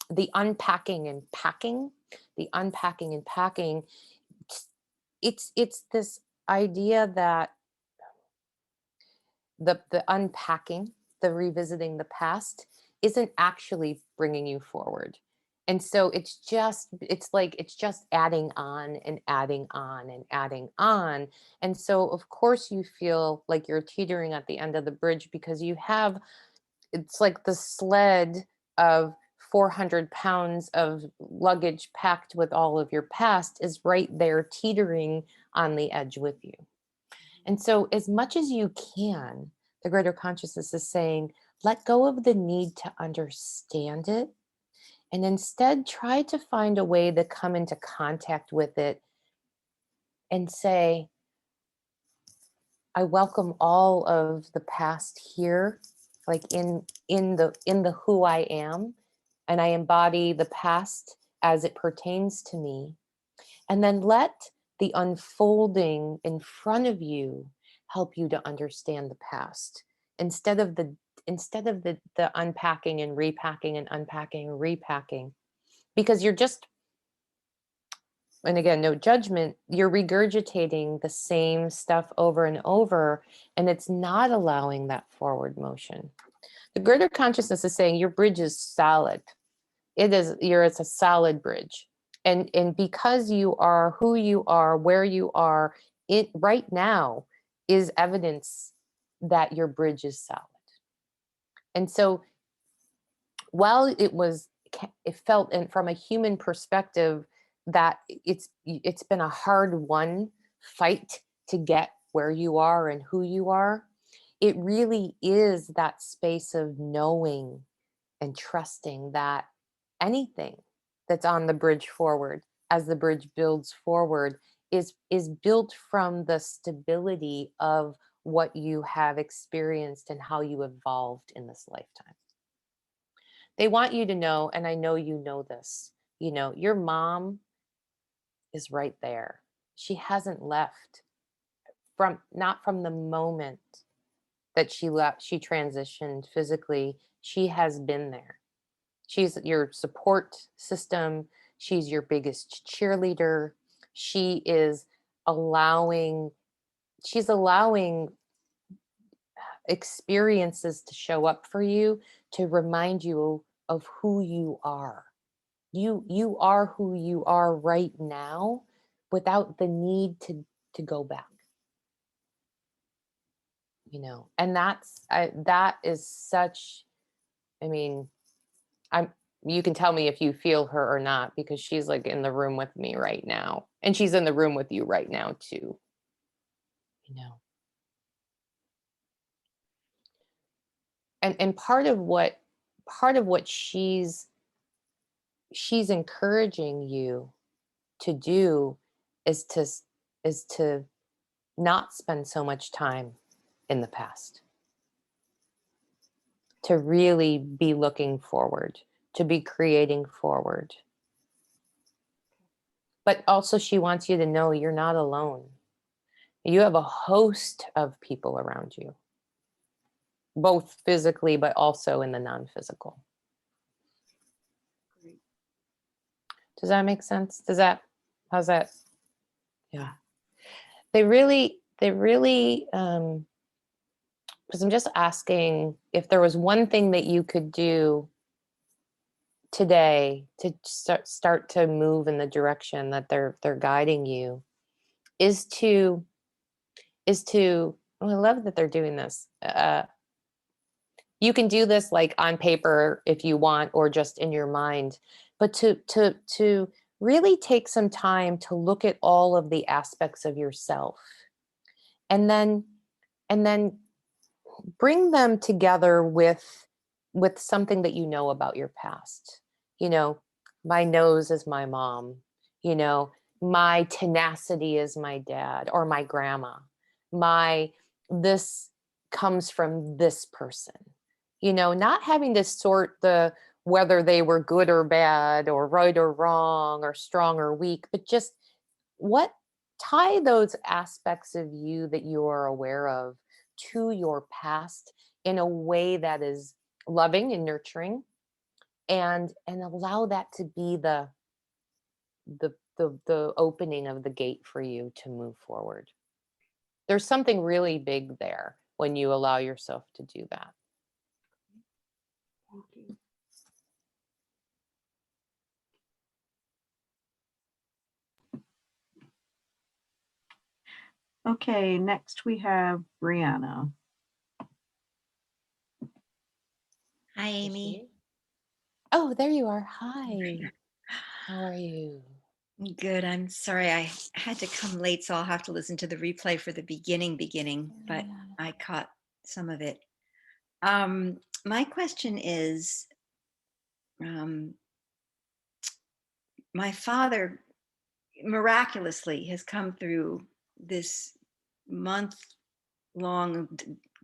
the unpacking and packing, it's this idea that the unpacking, the revisiting the past isn't actually bringing you forward. And so it's just adding on and adding on and adding on. And so of course you feel like you're teetering at the end of the bridge, because it's like the sled of 400 pounds of luggage packed with all of your past is right there teetering on the edge with you. And so, as much as you can, the greater consciousness is saying, let go of the need to understand it, and instead try to find a way to come into contact with it and say, I welcome all of the past here, like in the who I am, and I embody the past as it pertains to me. And then let the unfolding in front of you help you to understand the past, instead of the unpacking and repacking and unpacking and repacking, because you're just, and again, no judgment, you're regurgitating the same stuff over and over, and it's not allowing that forward motion. The greater consciousness is saying your bridge is solid. It's a solid bridge. And because you are who you are, where you are, it right now is evidence that your bridge is solid. And so while it felt, and from a human perspective, that it's been a hard won fight to get where you are and who you are, it really is that space of knowing and trusting that anything that's on the bridge forward, as the bridge builds forward, is built from the stability of what you have experienced and how you evolved in this lifetime. They want you to know, and I know you know this, your mom is right there. She hasn't left, not from the moment that she transitioned physically. She has been there. She's your support system. She's your biggest cheerleader. She's allowing experiences to show up for you, to remind you of who you are. You are who you are right now, without the need to go back. And that is such, I mean, you can tell me if you feel her or not, because she's like in the room with me right now, and she's in the room with you right now too. And part of what she's encouraging you to do is to not spend so much time in the past, to really be looking forward, to be creating forward. But also she wants you to know you're not alone. You have a host of people around you, both physically, but also in the non-physical. Great. Does that make sense? How's that? Yeah. They really, because I'm just asking if there was one thing that you could do today to start to move in the direction that they're guiding you, is to Oh, I love that they're doing this. You can do this like on paper if you want, or just in your mind, but to really take some time to look at all of the aspects of yourself, and then bring them together with something that you know about your past. You know, my nose is my mom. You know, my tenacity is my dad or my grandma. My this comes from this person. You know, not having to sort the whether they were good or bad or right or wrong or strong or weak, but just what tie those aspects of you that you are aware of to your past in a way that is loving and nurturing, and allow that to be the opening of the gate for you to move forward. There's something really big there when you allow yourself to do that. Thank you. Okay, next we have Brianna. Hi, Amy. Oh, there you are. Hi. How are you? Good. I'm sorry I had to come late, so I'll have to listen to the replay for the beginning, but I caught some of it. My question is, my father miraculously has come through this month-long,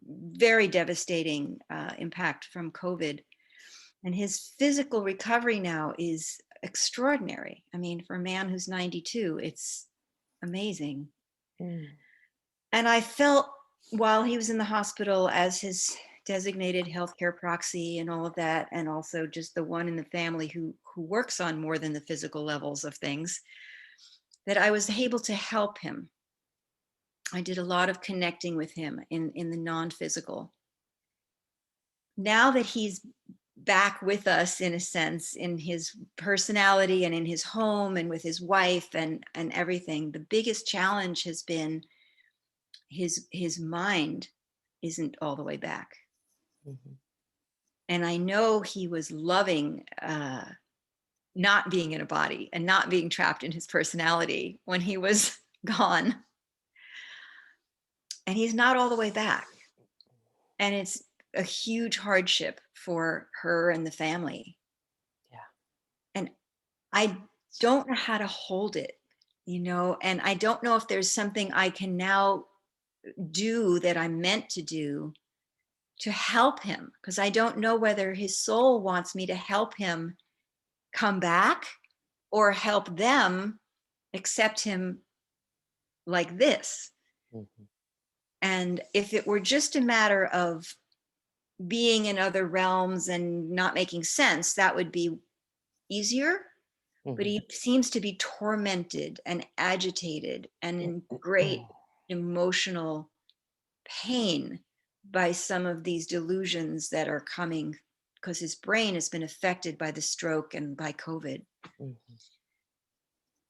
very devastating impact from COVID. And his physical recovery now is extraordinary. I mean, for a man who's 92, it's amazing. Mm. And I felt while he was in the hospital as his designated healthcare proxy and all of that, and also just the one in the family who works on more than the physical levels of things, that I was able to help him. I did a lot of connecting with him in the non-physical. Now that he's back with us, in a sense, in his personality and in his home and with his wife and everything, the biggest challenge has been his mind isn't all the way back. Mm-hmm. And I know he was loving not being in a body and not being trapped in his personality when he was gone. And he's not all the way back. And it's a huge hardship for her and the family. Yeah. And I don't know how to hold it, and I don't know if there's something I can now do that I'm meant to do to help him, because I don't know whether his soul wants me to help him come back or help them accept him like this. Mm-hmm. And if it were just a matter of being in other realms and not making sense, that would be easier. Mm-hmm. But he seems to be tormented and agitated and in great emotional pain by some of these delusions that are coming because his brain has been affected by the stroke and by COVID. Mm-hmm.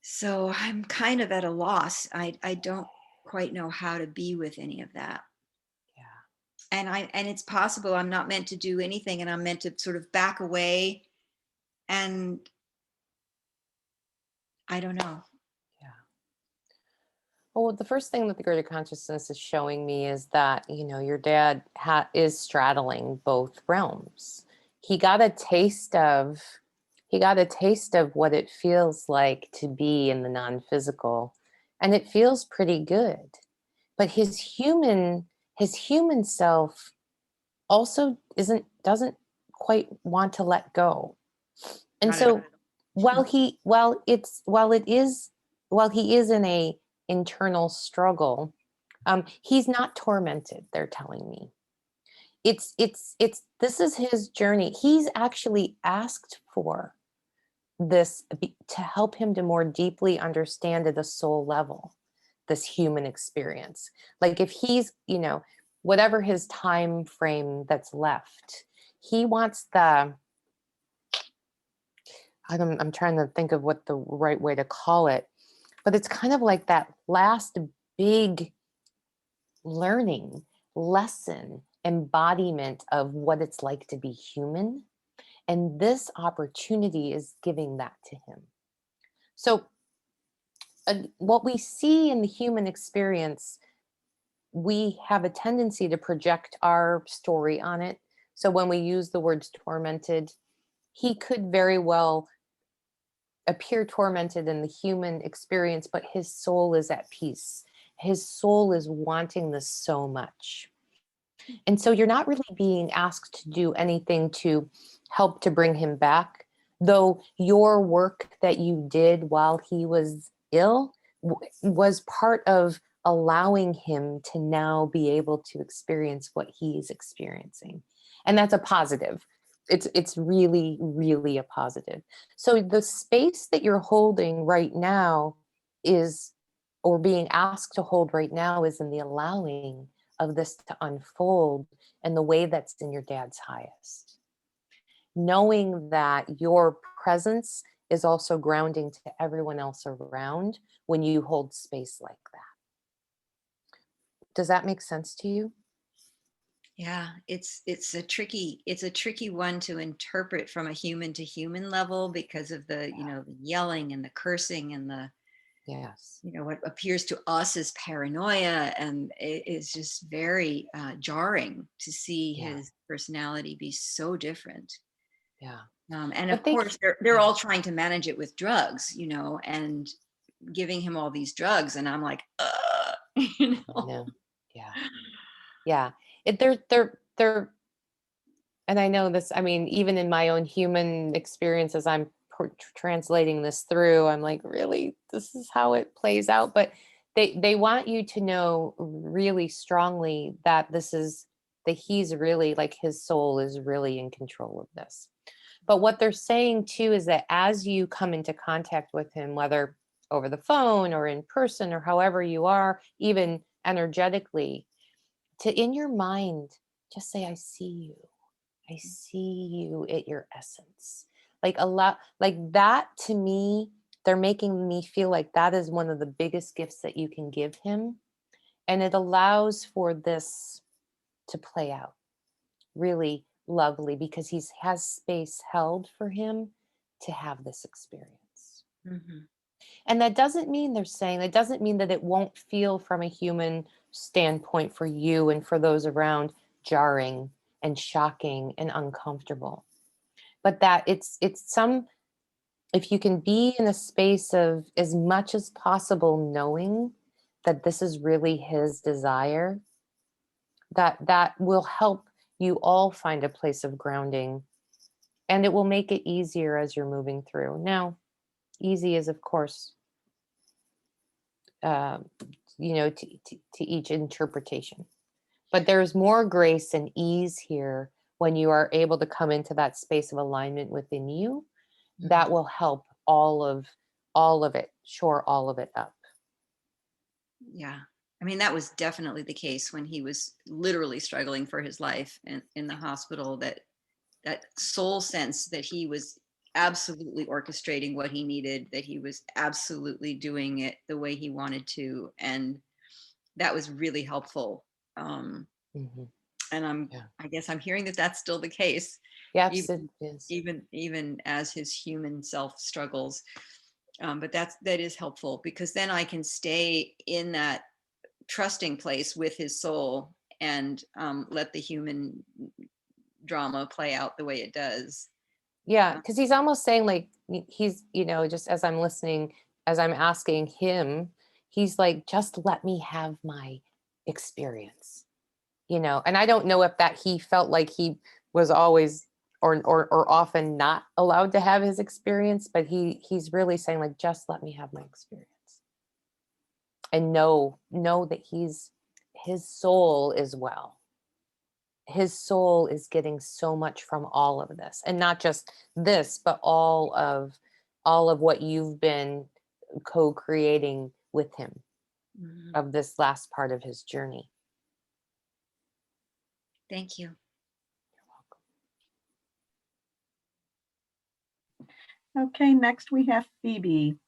So I'm kind of at a loss. I don't quite know how to be with any of that. Yeah. And it's possible I'm not meant to do anything, and I'm meant to sort of back away, and I don't know. Yeah. Well, the first thing that the greater consciousness is showing me is that, your dad is straddling both realms. He got a taste of what it feels like to be in the non-physical, and it feels pretty good. But his human self also doesn't quite want to let go. And Not at all. so while he is in a internal struggle, he's not tormented, they're telling me. It's this is his journey. He's actually asked for this to help him to more deeply understand at the soul level this human experience. Like if he's, whatever his time frame that's left, he wants I'm trying to think of what the right way to call it, but it's kind of like that last big learning, lesson, embodiment of what it's like to be human. And this opportunity is giving that to him. So, what we see in the human experience, we have a tendency to project our story on it. So, when we use the words tormented, he could very well appear tormented in the human experience, but his soul is at peace. His soul is wanting this so much. And so you're not really being asked to do anything to help to bring him back, though your work that you did while he was ill was part of allowing him to now be able to experience what he's experiencing. And that's a positive. It's really, really a positive. So the space that you're holding right now is, or being asked to hold right now, is in the allowing of this to unfold in the way that's in your dad's highest. Knowing that your presence is also grounding to everyone else around when you hold space like that. Does that make sense to you? Yeah, it's a tricky one to interpret from a human to human level because of the, the yelling and the cursing and the, Yes. what appears to us as paranoia, and it is just very jarring to see Yeah. his personality be so different. Yeah. And But of they course, they're all trying to manage it with drugs, and giving him all these drugs, and I'm like, No. Yeah. Yeah. They're, and I know this, I mean, even in my own human experiences, I'm translating this through, I'm like, really, this is how it plays out. But they want you to know really strongly that this is, that he's really, like, his soul is really in control of this. But what they're saying too is that as you come into contact with him, whether over the phone or in person or however you are, even energetically, to, in your mind, just say, I see you. I see you at your essence. Like, a lot, like that, to me, they're making me feel like that is one of the biggest gifts that you can give him. And it allows for this to play out really lovely because he has space held for him to have this experience. Mhm. And that doesn't mean, they're saying, that doesn't mean that it won't feel from a human standpoint for you and for those around jarring and shocking and uncomfortable. But that it's some, if you can be in a space of as much as possible knowing that this is really his desire, that will help you all find a place of grounding, and it will make it easier as you're moving through. Now, easy is, of course, uh, to each interpretation. But there's more grace and ease here when you are able to come into that space of alignment within you. That will help all of it, shore all of it up. Yeah. I mean, that was definitely the case when he was literally struggling for his life in the hospital, that soul sense that he was absolutely orchestrating what he needed, that he was absolutely doing it the way he wanted to. And that was really helpful. Mhm. And Yeah. I guess I'm hearing that that's still the case, Yes, it even is. even as his human self struggles. But that is helpful because then I can stay in that trusting place with his soul and let the human drama play out the way it does. Yeah, because he's almost saying, like, he's, just as I'm listening, as I'm asking him, he's like, just let me have my experience. And I don't know if that he felt like he was always or often not allowed to have his experience, but he's really saying, like, just let me have my experience. And know that his soul is well. His soul is getting so much from all of this, and not just this, but all of what you've been co-creating with him Mhm. of this last part of his journey. Thank you. Okay, next we have Phoebe.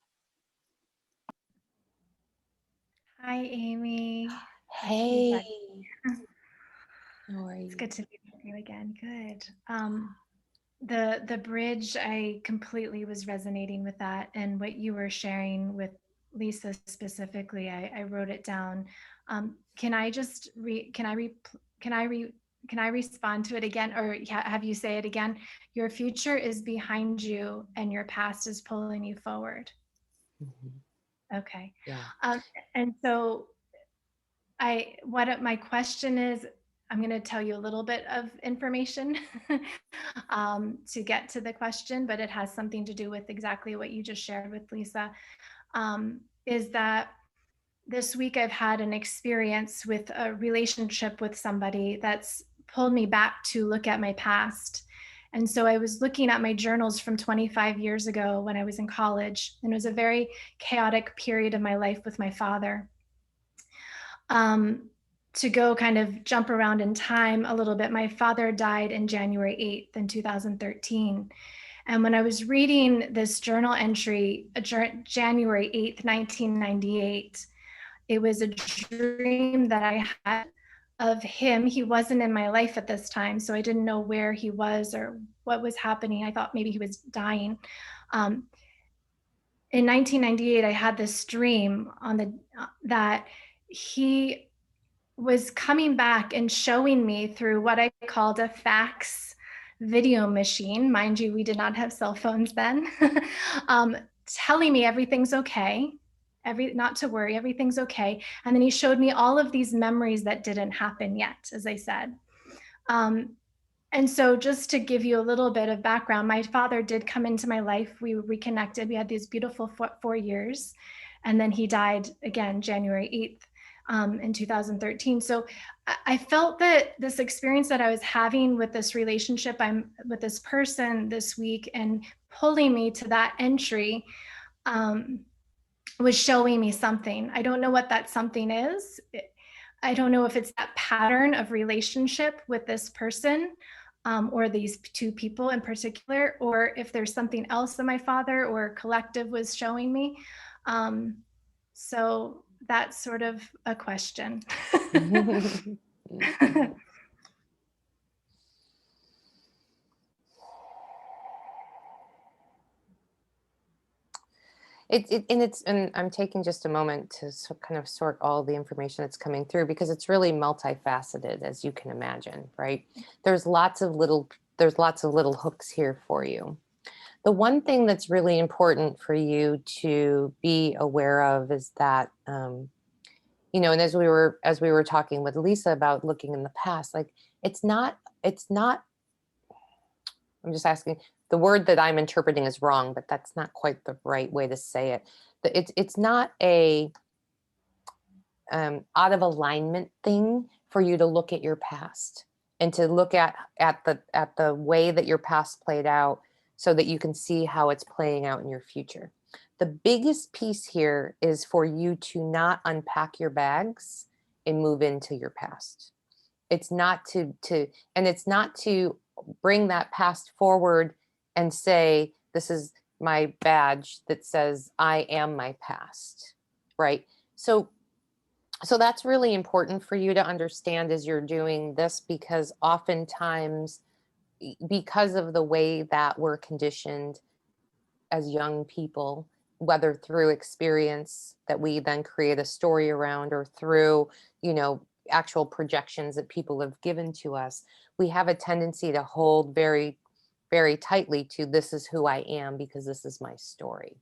Hi, Amy. Hey, how are It's you? good to be with you again. Good. The bridge, I completely was resonating with that, and what you were sharing with Lisa specifically. I wrote it down. Can I just can I respond to it again, or have you say it again? Your future is behind you, and your past is pulling you forward. Mhm. Okay. Yeah. And so my question is, I'm going to tell you a little bit of information to get to the question, but it has something to do with exactly what you just shared with Lisa. Is that this week I've had an experience with a relationship with somebody that's pulled me back to look at my past. And so I was looking at my journals from 25 years ago when I was in college, and it was a very chaotic period of my life with my father. To go kind of jump around in time a little bit, my father died in January 8th in 2013. And when I was reading this journal entry, January 8th, 1998, it was a dream that I had of him. He wasn't in my life at this time, so I didn't know where he was or what was happening. I thought maybe he was dying. In 1998, I had this dream that he was coming back and showing me through what I called a fax video machine. Mind you, we did not have cell phones then. Telling me everything's okay, not to worry, everything's okay. And then he showed me all of these memories that didn't happen yet, as I said. And so just to give you a little bit of background, my father did come into my life. We reconnected. We had these beautiful 4 years. And then he died again, January 8th in 2013. So I felt that this experience that I was having with this relationship, I'm with this person this week, and pulling me to that entry was showing me something. I don't know what that something is. I don't know if it's that pattern of relationship with this person or these two people in particular, or if there's something else that my father or collective was showing me. So that's sort of a question. And I'm taking just a moment to kind of sort all the information that's coming through, because it's really multifaceted, as you can imagine, right? There's lots of little hooks here for you. The one thing that's really important for you to be aware of is that, and as we were talking with Lisa about looking in the past, like it's not, I'm just asking, the word that I'm interpreting is wrong, but that's not quite the right way to say it. It's not a out of alignment thing for you to look at your past and to look at the way that your past played out, so that you can see how it's playing out in your future. The biggest piece here is for you to not unpack your bags and move into your past. It's not it's not to bring that past forward and say, this is my badge that says I am my past, right? So that's really important for you to understand as you're doing this, because oftentimes, because of the way that we're conditioned as young people, whether through experience that we then create a story around, or through, actual projections that people have given to us, we have a tendency to hold very, very tightly to, this is who I am because this is my story.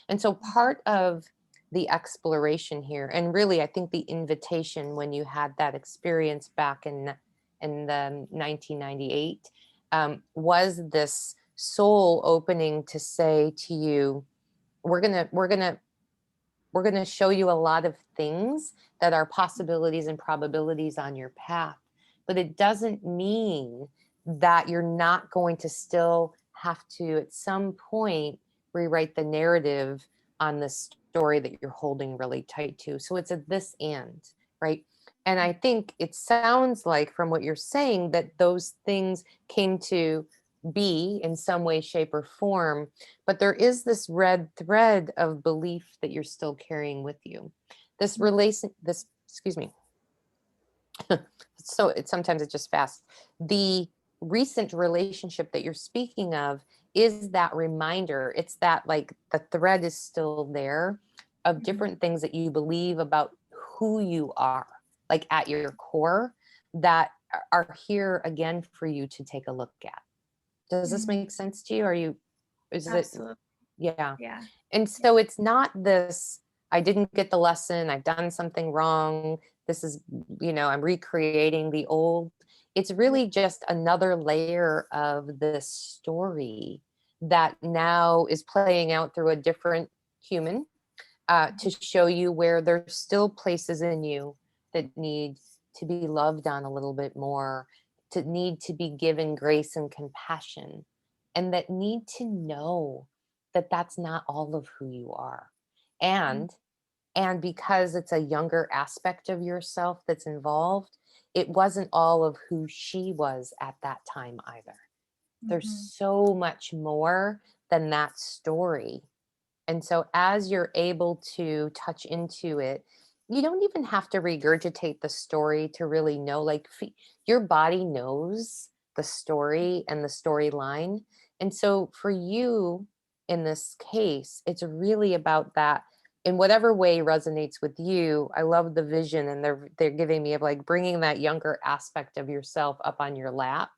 And so part of the exploration here, and really I think the invitation when you had that experience back in the 1998, was this soul opening to say to you, we're gonna show you a lot of things that are possibilities and probabilities on your path, but it doesn't mean that you're not going to still have to at some point rewrite the narrative on the story that you're holding really tight to. So it's a this and, right? And I think it sounds like from what you're saying that those things came to be in some way, shape, or form, but there is this red thread of belief that you're still carrying with you. This So sometimes it's just fast. The recent relationship that you're speaking of is that reminder. It's that like the thread is still there of different things that you believe about who you are, like at your core, that are here again for you to take a look at. Does this make sense to you? Is it, Absolutely. yeah. Yeah. And so it's not this, I didn't get the lesson, I've done something wrong. This is, I'm recreating the old. It's really just another layer of this story that now is playing out through a different human, to show you where there's still places in you that need to be loved on a little bit more, to need to be given grace and compassion, and that need to know that that's not all of who you are. And because it's a younger aspect of yourself that's involved, it wasn't all of who she was at that time either. There's so much more than that story. And so as you're able to touch into it, you don't even have to regurgitate the story to really know, like your body knows the story and the storyline. And so for you in this case, it's really about that in whatever way resonates with you. I love the vision, and they're giving me of like bringing that younger aspect of yourself up on your lap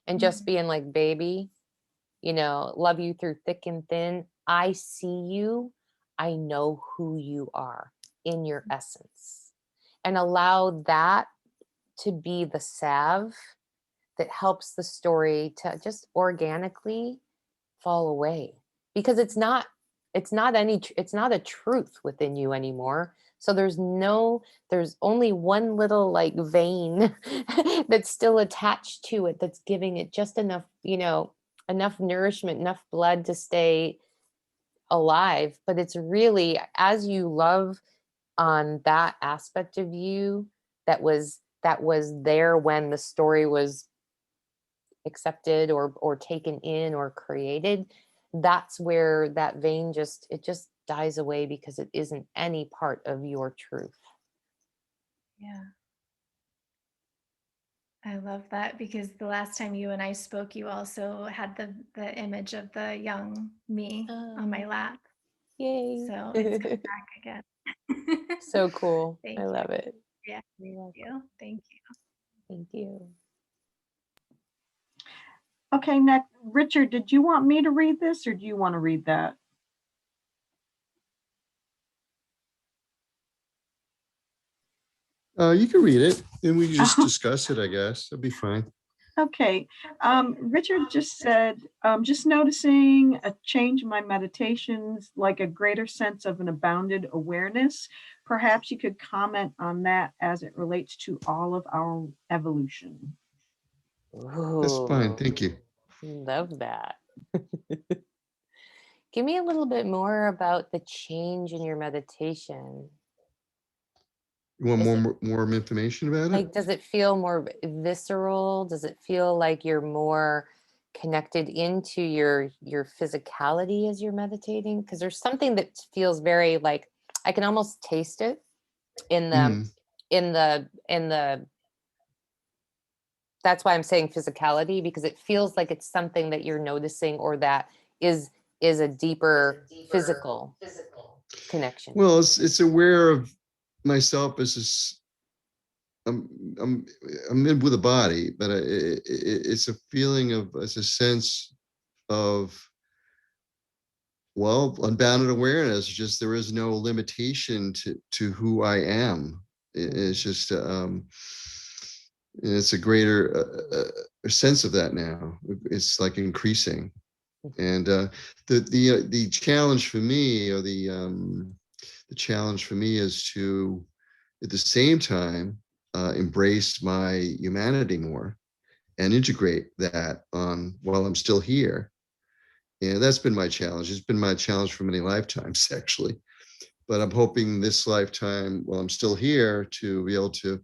and just being like, baby, love you through thick and thin. I see you. I know who you are in your essence. And allow that to be the salve that helps the story to just organically fall away. Because it's not a truth within you anymore. So there's only one little like vein that's still attached to it, that's giving it just enough, enough nourishment, enough blood to stay alive. But it's really, as you love on that aspect of you that was there when the story was accepted or taken in or created, that's where that vein just dies away, because it isn't any part of your truth. Yeah. I love that, because the last time you and I spoke, you also had the image of the young me on my lap. Yay. So it's coming back again. So cool. Thank I you. love it. Yeah. Thank you. Thank you. Thank you. Okay, next, Richard, did you want me to read this or do you want to read that? You can read it and we can just discuss it, I guess. It'll be fine. Okay, Richard just said, just noticing a change in my meditations, like a greater sense of an abounded awareness. Perhaps you could comment on that as it relates to all of our evolution. That's fine. Thank you. Love that. Give me a little bit more about the change in your meditation. You want Is it- more information about it? Like, does it feel more visceral? Does it feel like you're more connected into your physicality as you're meditating? Because there's something that feels very like, I can almost taste it in the in the that's why I'm saying physicality, because it feels like it's something that you're noticing, or that is a deeper physical connection. Well, it's aware of myself as this. I'm in with a body, but it's a feeling of, it's a sense of, well, unbounded awareness. Just there is no limitation to who I am. It's just it's a greater sense of that now. It's like increasing, and the challenge for me, or the challenge for me, is to at the same time embrace my humanity more and integrate that while I'm still here. And that's been my challenge. It's been my challenge for many lifetimes, actually. But I'm hoping this lifetime, while I'm still here, to be able to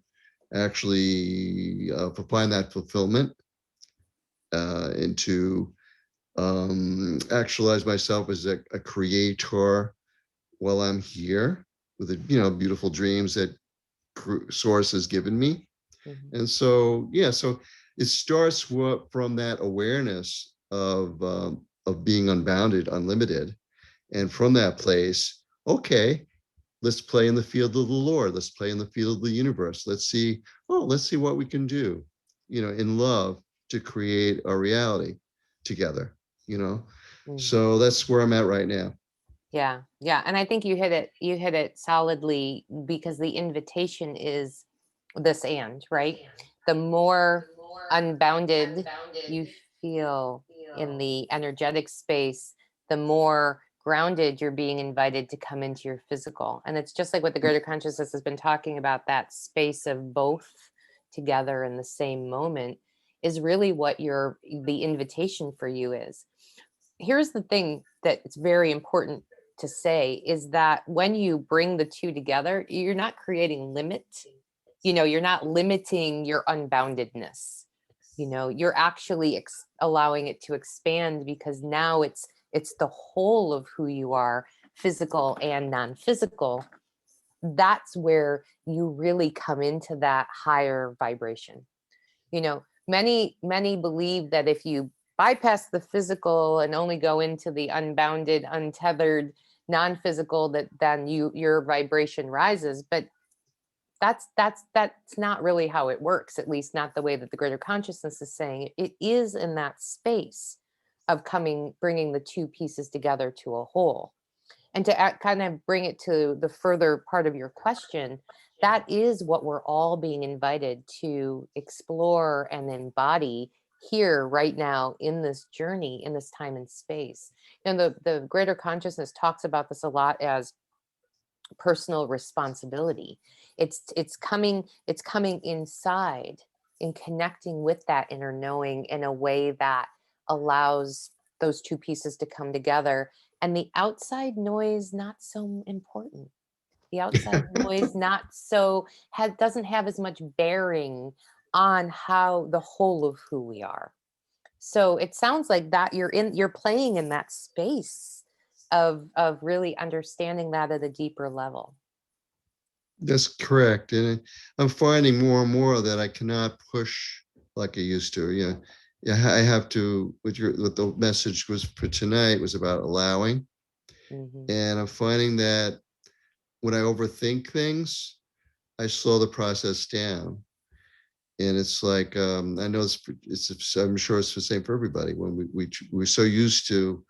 actually find that fulfillment and to actualize myself as a creator while I'm here with the beautiful dreams that Source has given me. Mhm. And so, yeah, so it starts from that awareness of being unbounded, unlimited. And from that place, okay, let's play in the field of the Lord. Let's play in the field of the universe. Let's see what we can do, in love to create a reality together, you know? Mm. So that's where I'm at right now. Yeah, yeah. And I think you hit it solidly, because the invitation is this and, right? The more unbounded you feel in the energetic space, the more grounded you're being invited to come into your physical. And it's just like what the greater consciousness has been talking about, that space of both together in the same moment is really what the invitation for you is. Here's the thing that it's very important to say is that when you bring the two together, you're not creating limit. You're not limiting your unboundedness. You're actually allowing it to expand, because now it's the whole of who you are, physical and non-physical. That's where you really come into that higher vibration. Many believe that if you bypass the physical and only go into the unbounded, untethered, non-physical, that then your vibration rises. But that's not really how it works, at least not the way that the greater consciousness is saying it. It is in that space of bringing the two pieces together to a whole. And to kind of bring it to the further part of your question, that is what we're all being invited to explore and embody here right now in this journey, in this time and space. And the greater consciousness talks about this a lot as personal responsibility. It's coming inside and connecting with that inner knowing in a way that allows those two pieces to come together, and the outside noise not so important. The outside noise doesn't have as much bearing on how the whole of who we are. So it sounds like that you're playing in that space of really understanding that at a deeper level. That's correct. And I'm finding more and more that I cannot push like I used to. Yeah, I have to, what the message was for tonight was about allowing. Mhm. And I'm finding that when I overthink things, I slow the process down. And it's like, I know I'm sure it's the same for everybody. When we're so used to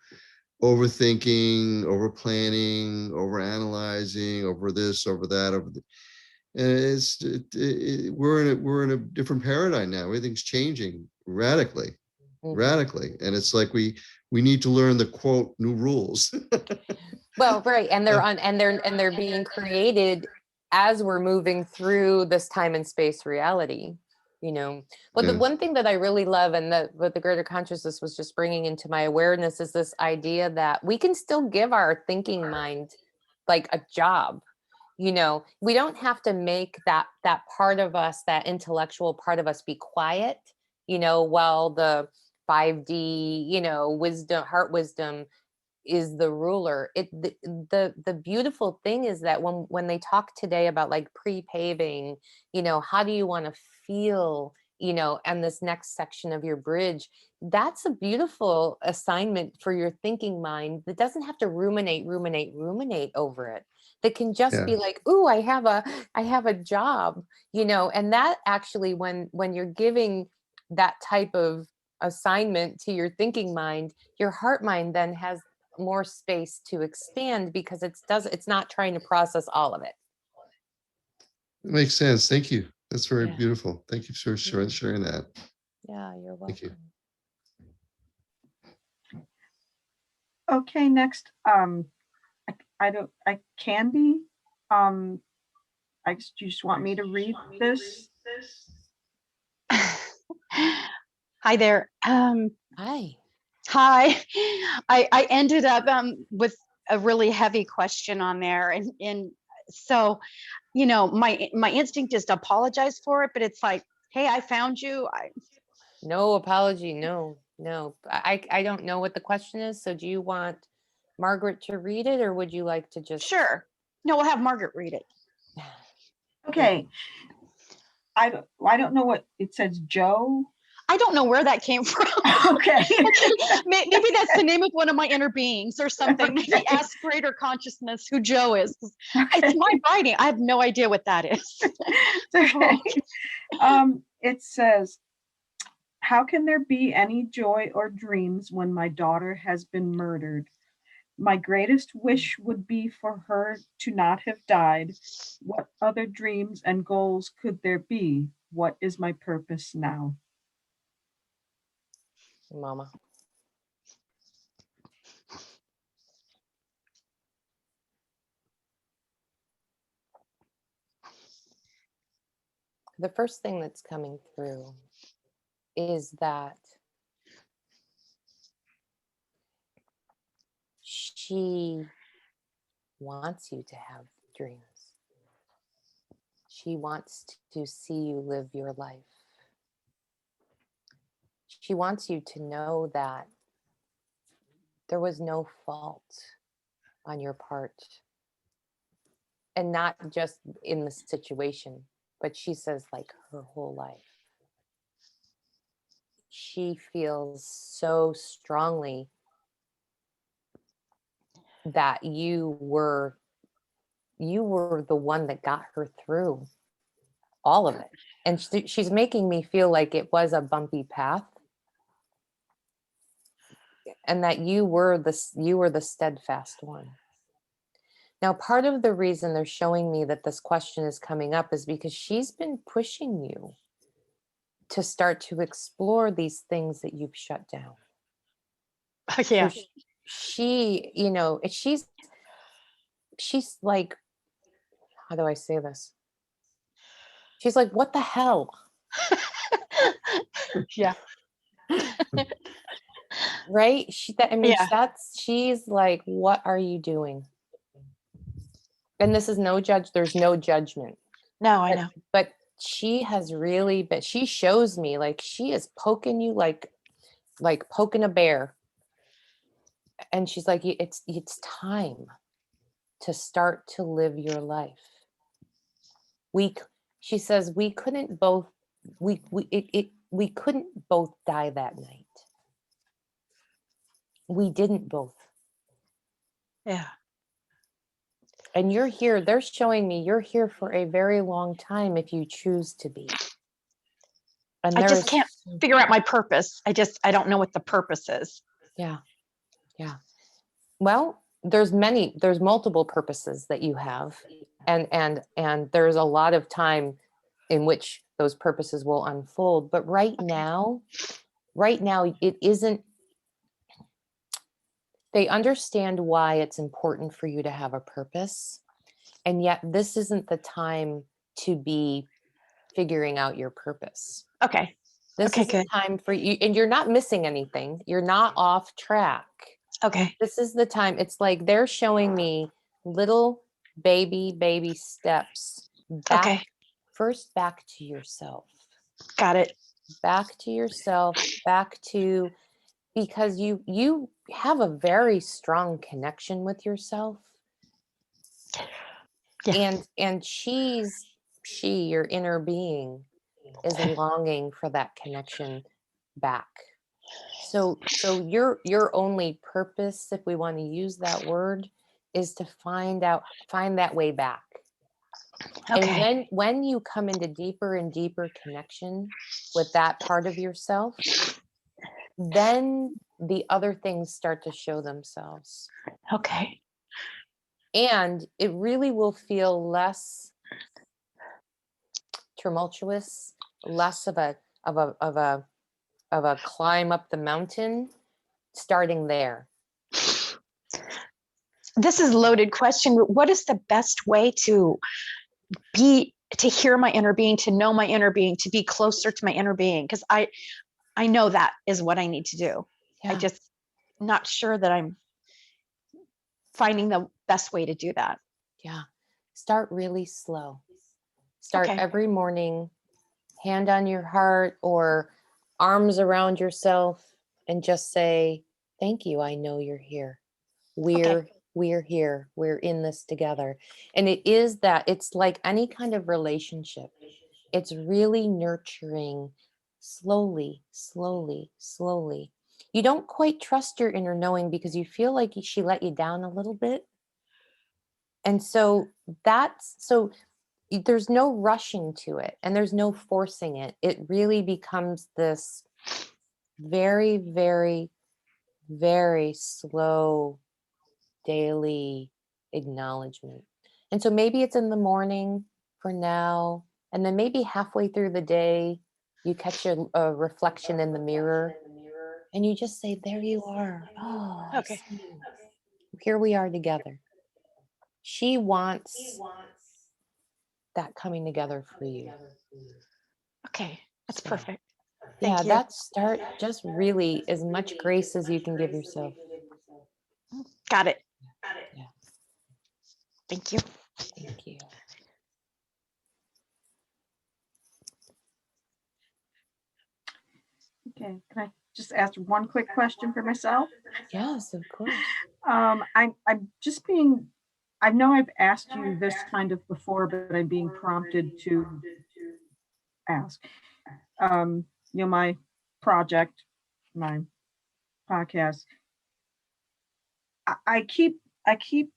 overthinking, over planning, over analyzing, over this, over that, and we're in a different paradigm now. Everything's changing radically, Mhm. and it's like we need to learn the quote new rules. Well, right, and they're being created as we're moving through this time and space reality. But the Yeah. one thing that I really love, and what the greater consciousness was just bringing into my awareness, is this idea that we can still give our thinking mind like a job. We don't have to make that part of us, that intellectual part of us, be quiet, while the 5D, wisdom, heart wisdom is the ruler. The beautiful thing is that when they talk today about like pre-paving, how do you want to feel, and this next section of your bridge, that's a beautiful assignment for your thinking mind that doesn't have to ruminate over it. That can just Yeah. be like, ooh, I have a job, and that actually, when you're giving that type of assignment to your thinking mind, your heart mind then has more space to expand, because it's not trying to process all of it. It makes sense. Thank you. That's very Yeah. beautiful. Thank you for sharing that. Yeah, you're Thank you. welcome. Okay, next, I can be, you just want me to read this? Hi there. Hi. Hi. I ended up with a really heavy question on there, and so my instinct is to apologize for it, but it's like, hey, I found you. No apology. No. I don't know what the question is. So do you want Margaret to read it, or would you like to just? Sure. No, we'll have Margaret read it. Okay. I don't know what it says, Joe. I don't know where that came from. Okay. Maybe that's the name of one of my inner beings or something. Maybe Okay. ask greater consciousness who Joe is. Okay. It's my writing. I have no idea what that is. Okay. It says, how can there be any joy or dreams when my daughter has been murdered? My greatest wish would be for her to not have died. What other dreams and goals could there be? What is my purpose now? Mama. The first thing that's coming through is that she wants you to have dreams. She wants to see you live your life. She wants you to know that there was no fault on your part. And not just in the situation, but she says like her whole life. She feels so strongly that you were the one that got her through all of it. And she's making me feel like it was a bumpy path, and that you were the steadfast one. Now, part of the reason they're showing me that this question is coming up is because she's been pushing you to start to explore these things that you've shut down. Yeah. So she, you know, she's like, how do I say this? She's like, what the hell? Yeah. Right? Yeah. She's like, what are you doing? And this is there's no judgment. No, I know. But she has really, but she shows me like she is poking you like poking a bear. And she's like, it's time to start to live your life. She says we couldn't both we couldn't both die that night. We didn't both. Yeah. And you're here, they're showing me you're here for a very long time if you choose to be. And I just can't figure out my purpose. I don't know what the purpose is. Yeah. Yeah. Well, there's multiple purposes that you have. And there's a lot of time in which those purposes will unfold. But right now, it isn't. They understand why it's important for you to have a purpose. And yet this isn't the time to be figuring out your purpose. Okay. This is good. the time for you, and you're not missing anything. You're not off track. Okay. This is the time. It's like they're showing me little baby steps back. Okay. First, back to yourself. Got it. Back to yourself, because you have a very strong connection with yourself. Yeah. And she, your inner being, is longing for that connection back. So your only purpose, if we want to use that word, is to find that way back. Okay. And when you come into deeper and deeper connection with that part of yourself, then the other things start to show themselves. Okay. And it really will feel less tumultuous, less of a climb up the mountain, starting there. This is a loaded question. What is the best way to hear my inner being, to know my inner being, to be closer to my inner being? Because I know that is what I need to do. Yeah. I just not sure that I'm finding the best way to do that. Yeah. Start really slow. Start Okay. every morning, hand on your heart or arms around yourself, and just say, thank you. I know you're here. We're here. We're in this together. And it's like any kind of relationship. It's really nurturing slowly, slowly, slowly. You don't quite trust your inner knowing because you feel like she let you down a little bit. And so there's no rushing to it and there's no forcing it. It really becomes this very, very, very slow daily acknowledgement. And so maybe it's in the morning for now, and then maybe halfway through the day, you catch a reflection in the mirror and you just say, there you are. Oh, I Okay. see you. Here we are together. She wants that coming together for you. Okay. That's So, perfect. yeah, Thank you. that start just really as much grace as you can give yourself. Got it. Yeah. Thank you. Thank you. Okay, can I just ask one quick question for myself? Yes, of course. I'm just being, I know I've asked you this kind of before, but I'm being prompted to ask. My project, my podcast, I keep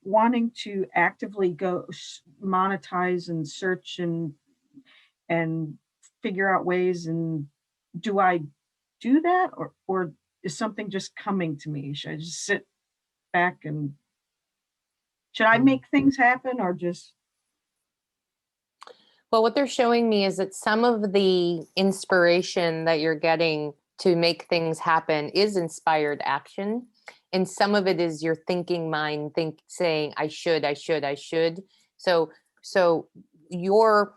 wanting to actively go monetize and search and figure out ways. And do I do that, or is something just coming to me? Should I just sit back and should I make things happen, or just Well, what they're showing me is that some of the inspiration that you're getting to make things happen is inspired action. And some of it is your thinking mind saying, I should, I should, I should. So your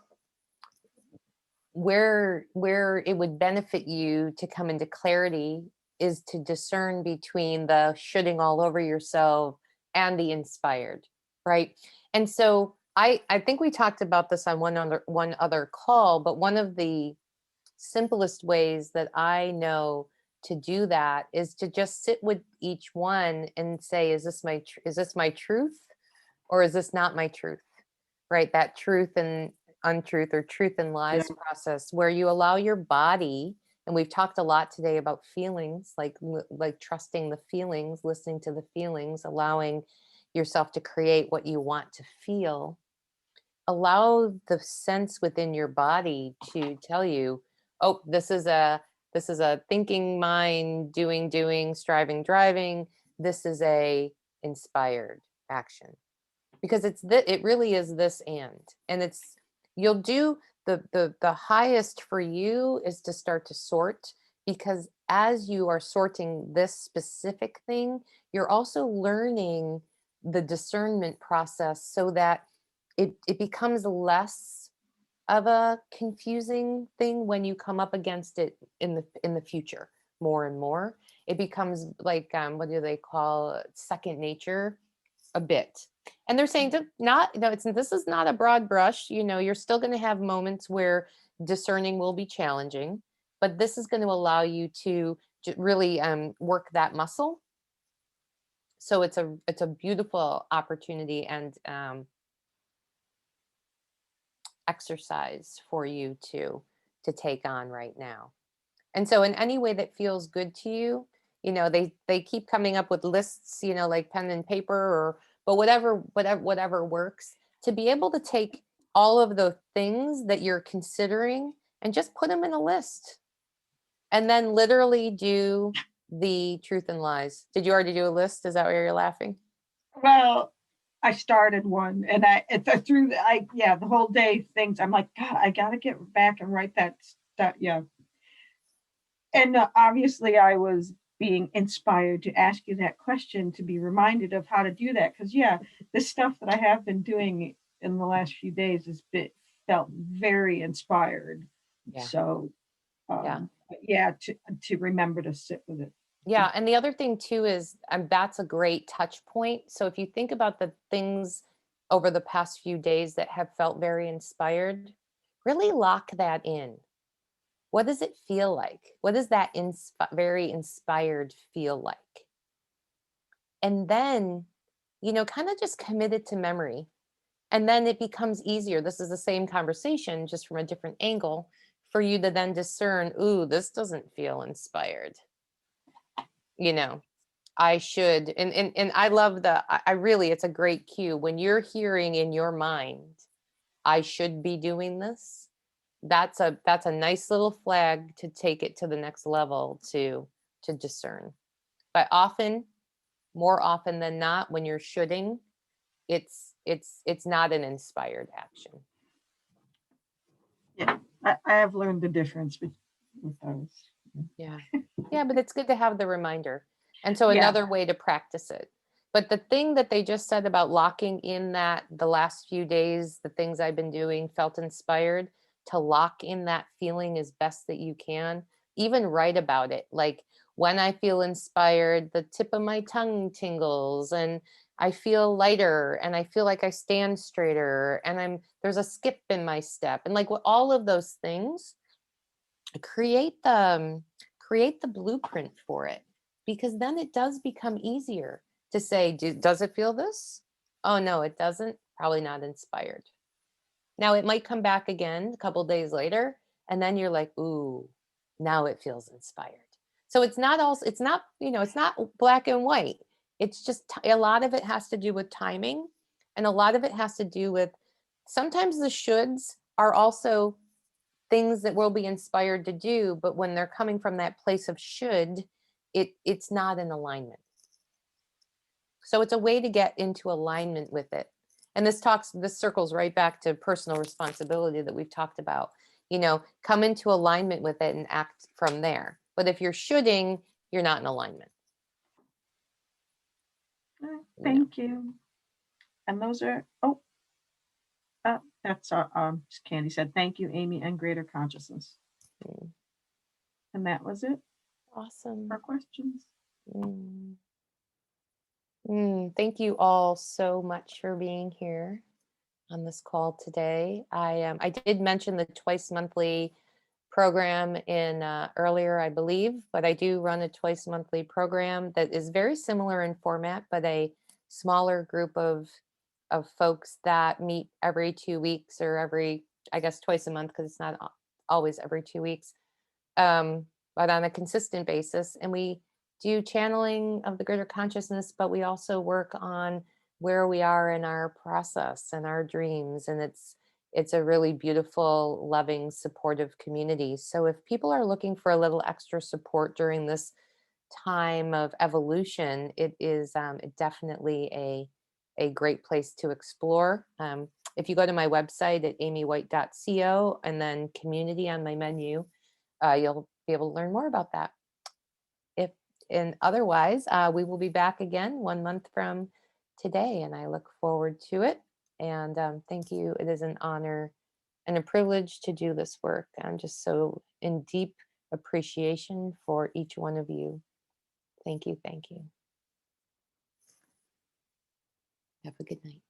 where it would benefit you to come into clarity is to discern between the shoulding all over yourself and the inspired, right? And so I think we talked about this on one other call, but one of the simplest ways that I know to do that is to just sit with each one and say, is this my truth, or is this not my truth? Right? That truth and untruth, or truth and lies process, where you allow your body, and we've talked a lot today about feelings, like trusting the feelings, listening to the feelings, allowing yourself to create what you want to feel. Allow the sense within your body to tell you, oh, this is a thinking mind, doing, striving, driving. This is a inspired action, because it really is this and it's, you'll do the highest for you is to start to sort, because as you are sorting this specific thing, you're also learning the discernment process so that it becomes less of a confusing thing when you come up against it in the future. More and more it becomes like, what do they call it? Second nature a bit. And they're saying to not, this is not a broad brush, you're still going to have moments where discerning will be challenging, but this is going to allow you to really work that muscle. So it's a beautiful opportunity and exercise for you to take on right now. And so in any way that feels good to you, they keep coming up with lists, like pen and paper, but whatever works, to be able to take all of the things that you're considering and just put them in a list, and then literally do the truth and lies. Did you already do a list? Is that why you're laughing? well, I started one, and the whole day things. I'm like, God, I got to get back and write that stuff. Yeah. And obviously I was being inspired to ask you that question, to be reminded of how to do that. Because the stuff that I have been doing in the last few days felt very inspired. Yeah. So to remember to sit with it. Yeah. And the other thing too is that's a great touch point. So if you think about the things over the past few days that have felt very inspired, really lock that in. What does it feel like? What does that very inspired feel like? And then, kind of just commit it to memory. And then it becomes easier. This is the same conversation, just from a different angle, for you to then discern, ooh, this doesn't feel inspired. You know, I should, and I love I really, it's a great cue. When you're hearing in your mind, I should be doing this, that's a nice little flag to take it to the next level to discern. But often, more often than not, when you're shoulding, it's not an inspired action. Yeah, I have learned the difference with those. Yeah. Yeah, but it's good to have the reminder. And so Yeah. another way to practice it. But the thing that they just said about locking in that the last few days, the things I've been doing felt inspired, to lock in that feeling as best that you can, even write about it. Like, when I feel inspired, the tip of my tongue tingles and I feel lighter and I feel like I stand straighter and there's a skip in my step. And like all of those things, create the blueprint for it, because then it does become easier to say, does it feel this? Oh no, it doesn't. Probably not inspired. Now it might come back again a couple days later, and then you're like, ooh, now it feels inspired. So it's not it's not black and white. It's just a lot of it has to do with timing, and a lot of it has to do with, sometimes the shoulds are also things that we'll be inspired to do, but when they're coming from that place of should, it's not in alignment. So it's a way to get into alignment with it. And this circles right back to personal responsibility that we've talked about. Come into alignment with it and act from there. But if you're shoulding, you're not in alignment. All right, thank you. And those are, that's Candy said, thank you, Amy, and Greater Consciousness. Mm. And that was it Awesome. for questions. Thank you all so much for being here on this call today. I did mention the twice monthly program in earlier, I believe, but I do run a twice monthly program that is very similar in format, but a smaller group of folks that meet every 2 weeks, or I guess twice a month, because it's not always every 2 weeks, but on a consistent basis. And we do channeling of the greater consciousness, but we also work on where we are in our process and our dreams. And it's a really beautiful, loving, supportive community. So if people are looking for a little extra support during this time of evolution, it is definitely a great place to explore. If you go to my website at amywhite.co and then community on my menu, you'll be able to learn more about that. And otherwise, we will be back again 1 month from today, and I look forward to it. And thank you. It is an honor and a privilege to do this work. I'm just so in deep appreciation for each one of you. Thank you. Thank you. Have a good night.